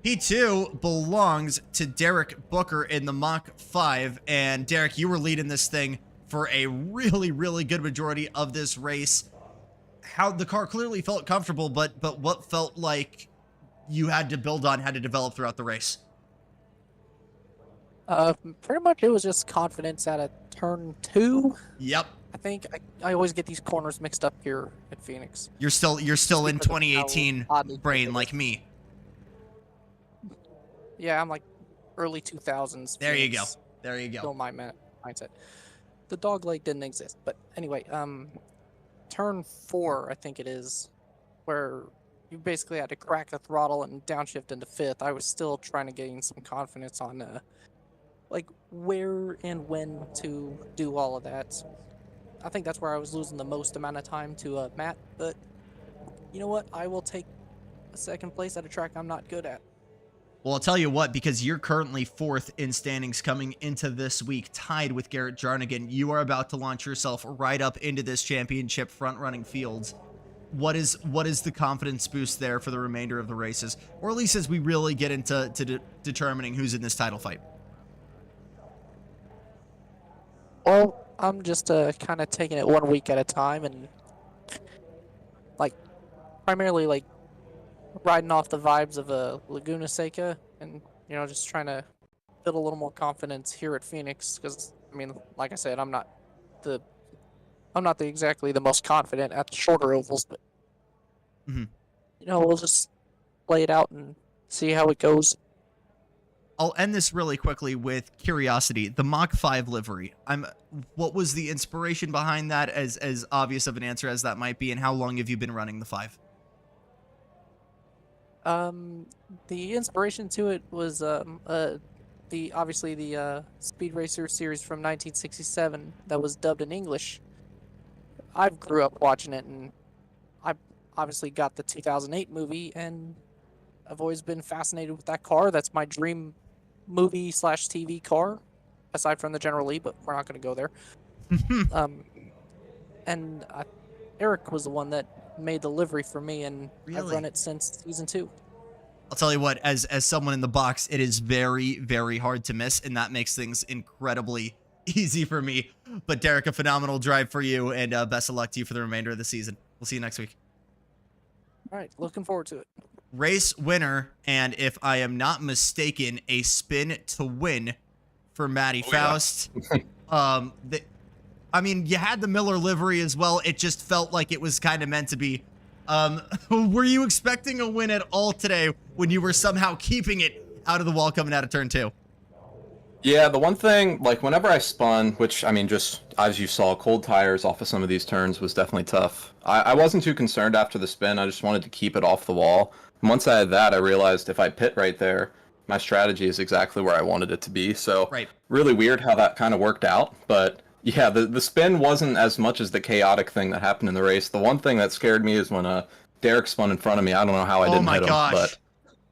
P2 belongs to Derek Booker in the Mach 5. And Derek, you were leading this thing for a really, really good majority of this race. How the car clearly felt comfortable, but what felt like you had to build on, had to develop throughout the race? Pretty much it was just confidence at a turn 2. Yep. I think I always get these corners mixed up here at Phoenix. You're still in 2018 brain like me. Yeah, I'm like early 2000s. There you go. Phoenix. There you go. Still my mindset. The dog leg didn't exist, but anyway, turn 4, I think it is, where you basically had to crack the throttle and downshift into 5th. I was still trying to gain some confidence on like where and when to do all of that. I think that's where I was losing the most amount of time to Matt, but you know what? I will take a second place at a track I'm not good at. Well, I'll tell you what, because you're currently 4th in standings coming into this week, tied with Garrett Jarnigan, you are about to launch yourself right up into this championship front-running fields. What is the confidence boost there for the remainder of the races, or at least as we really get into determining who's in this title fight? Well, I'm just kind of taking it 1 week at a time and like primarily like riding off the vibes of Laguna Seca and, you know, just trying to build a little more confidence here at Phoenix because, I mean, like I said, I'm not exactly the most confident at the shorter ovals, but you know, we'll just play it out and see how it goes. I'll end this really quickly with curiosity. The Mach 5 livery. What was the inspiration behind that, as obvious of an answer as that might be, and how long have you been running the 5? The inspiration to it was the Speed Racer series from 1967 that was dubbed in English. I grew up watching it, and I obviously got the 2008 movie, and I've always been fascinated with that car. That's my dream movie/TV car, aside from the General Lee, but we're not going to go there. Erik was the one that made the livery for me, and I've run it since season 2. I'll tell you what, as someone in the box, it is very, very hard to miss, and that makes things incredibly easy for me. But Derek, a phenomenal drive for you, and best of luck to you for the remainder of the season. We'll see you next week. All right, looking forward to it. Race winner, and if I am not mistaken, a spin to win for Matty Faust. I mean, you had the Miller livery as well. It just felt like it was kind of meant to be. Were you expecting a win at all today when you were somehow keeping it out of the wall coming out of turn 2? Yeah, the one thing, like, whenever I spun, which, I mean, just as you saw, cold tires off of some of these turns was definitely tough. I wasn't too concerned after the spin. I just wanted to keep it off the wall. And once I had that, I realized if I pit right there, my strategy is exactly where I wanted it to be. So, really weird how that kind of worked out. But, yeah, the spin wasn't as much as the chaotic thing that happened in the race. The one thing that scared me is when Derek spun in front of me. I don't know how I didn't hit him, but...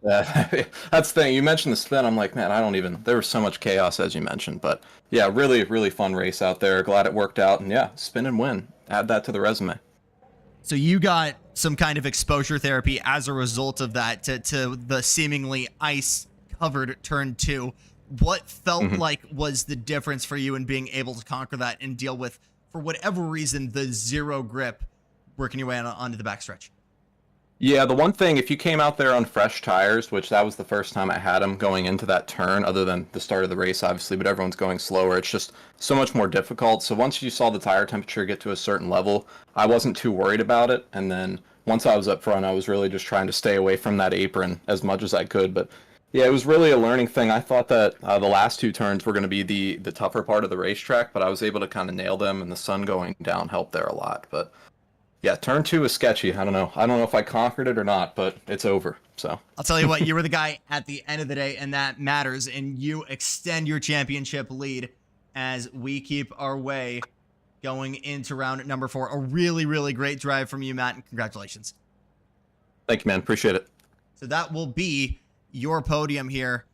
that's the thing. You mentioned the spin. I'm like, man, there was so much chaos as you mentioned. But yeah, really, really fun race out there. Glad it worked out. And yeah, spin and win. Add that to the resume. So you got some kind of exposure therapy as a result of that to the seemingly ice-covered turn 2. What felt like was the difference for you in being able to conquer that and deal with, for whatever reason, the zero grip working your way onto the backstretch? Yeah, the one thing, if you came out there on fresh tires, which that was the first time I had them going into that turn, other than the start of the race, obviously, but everyone's going slower, it's just so much more difficult. So once you saw the tire temperature get to a certain level, I wasn't too worried about it. And then once I was up front, I was really just trying to stay away from that apron as much as I could. But yeah, it was really a learning thing. I thought that the last 2 turns were going to be the tougher part of the racetrack, but I was able to kind of nail them, and the sun going down helped there a lot. But yeah, turn 2 is sketchy. I don't know if I conquered it or not, but it's over. So I'll tell you what, you were the guy at the end of the day, and that matters. And you extend your championship lead as we keep our way going into round number 4. A really, really great drive from you, Matt, and congratulations. Thank you, man. Appreciate it. So that will be your podium here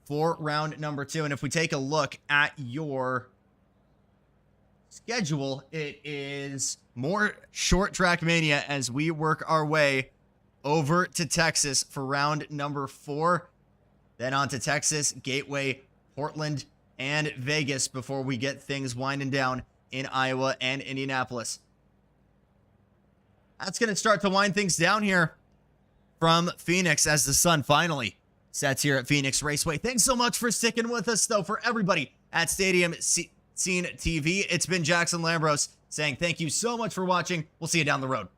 for round number 2. And if we take a look at your schedule, it is more short track mania as we work our way over to Texas for round number 4. Then on to Texas, Gateway, Portland, and Vegas before we get things winding down in Iowa and Indianapolis. That's going to start to wind things down here from Phoenix as the sun finally sets here at Phoenix Raceway. Thanks so much for sticking with us, though, for everybody at Stadium Scene TV. It's been Jackson Lambros saying thank you so much for watching. We'll see you down the road.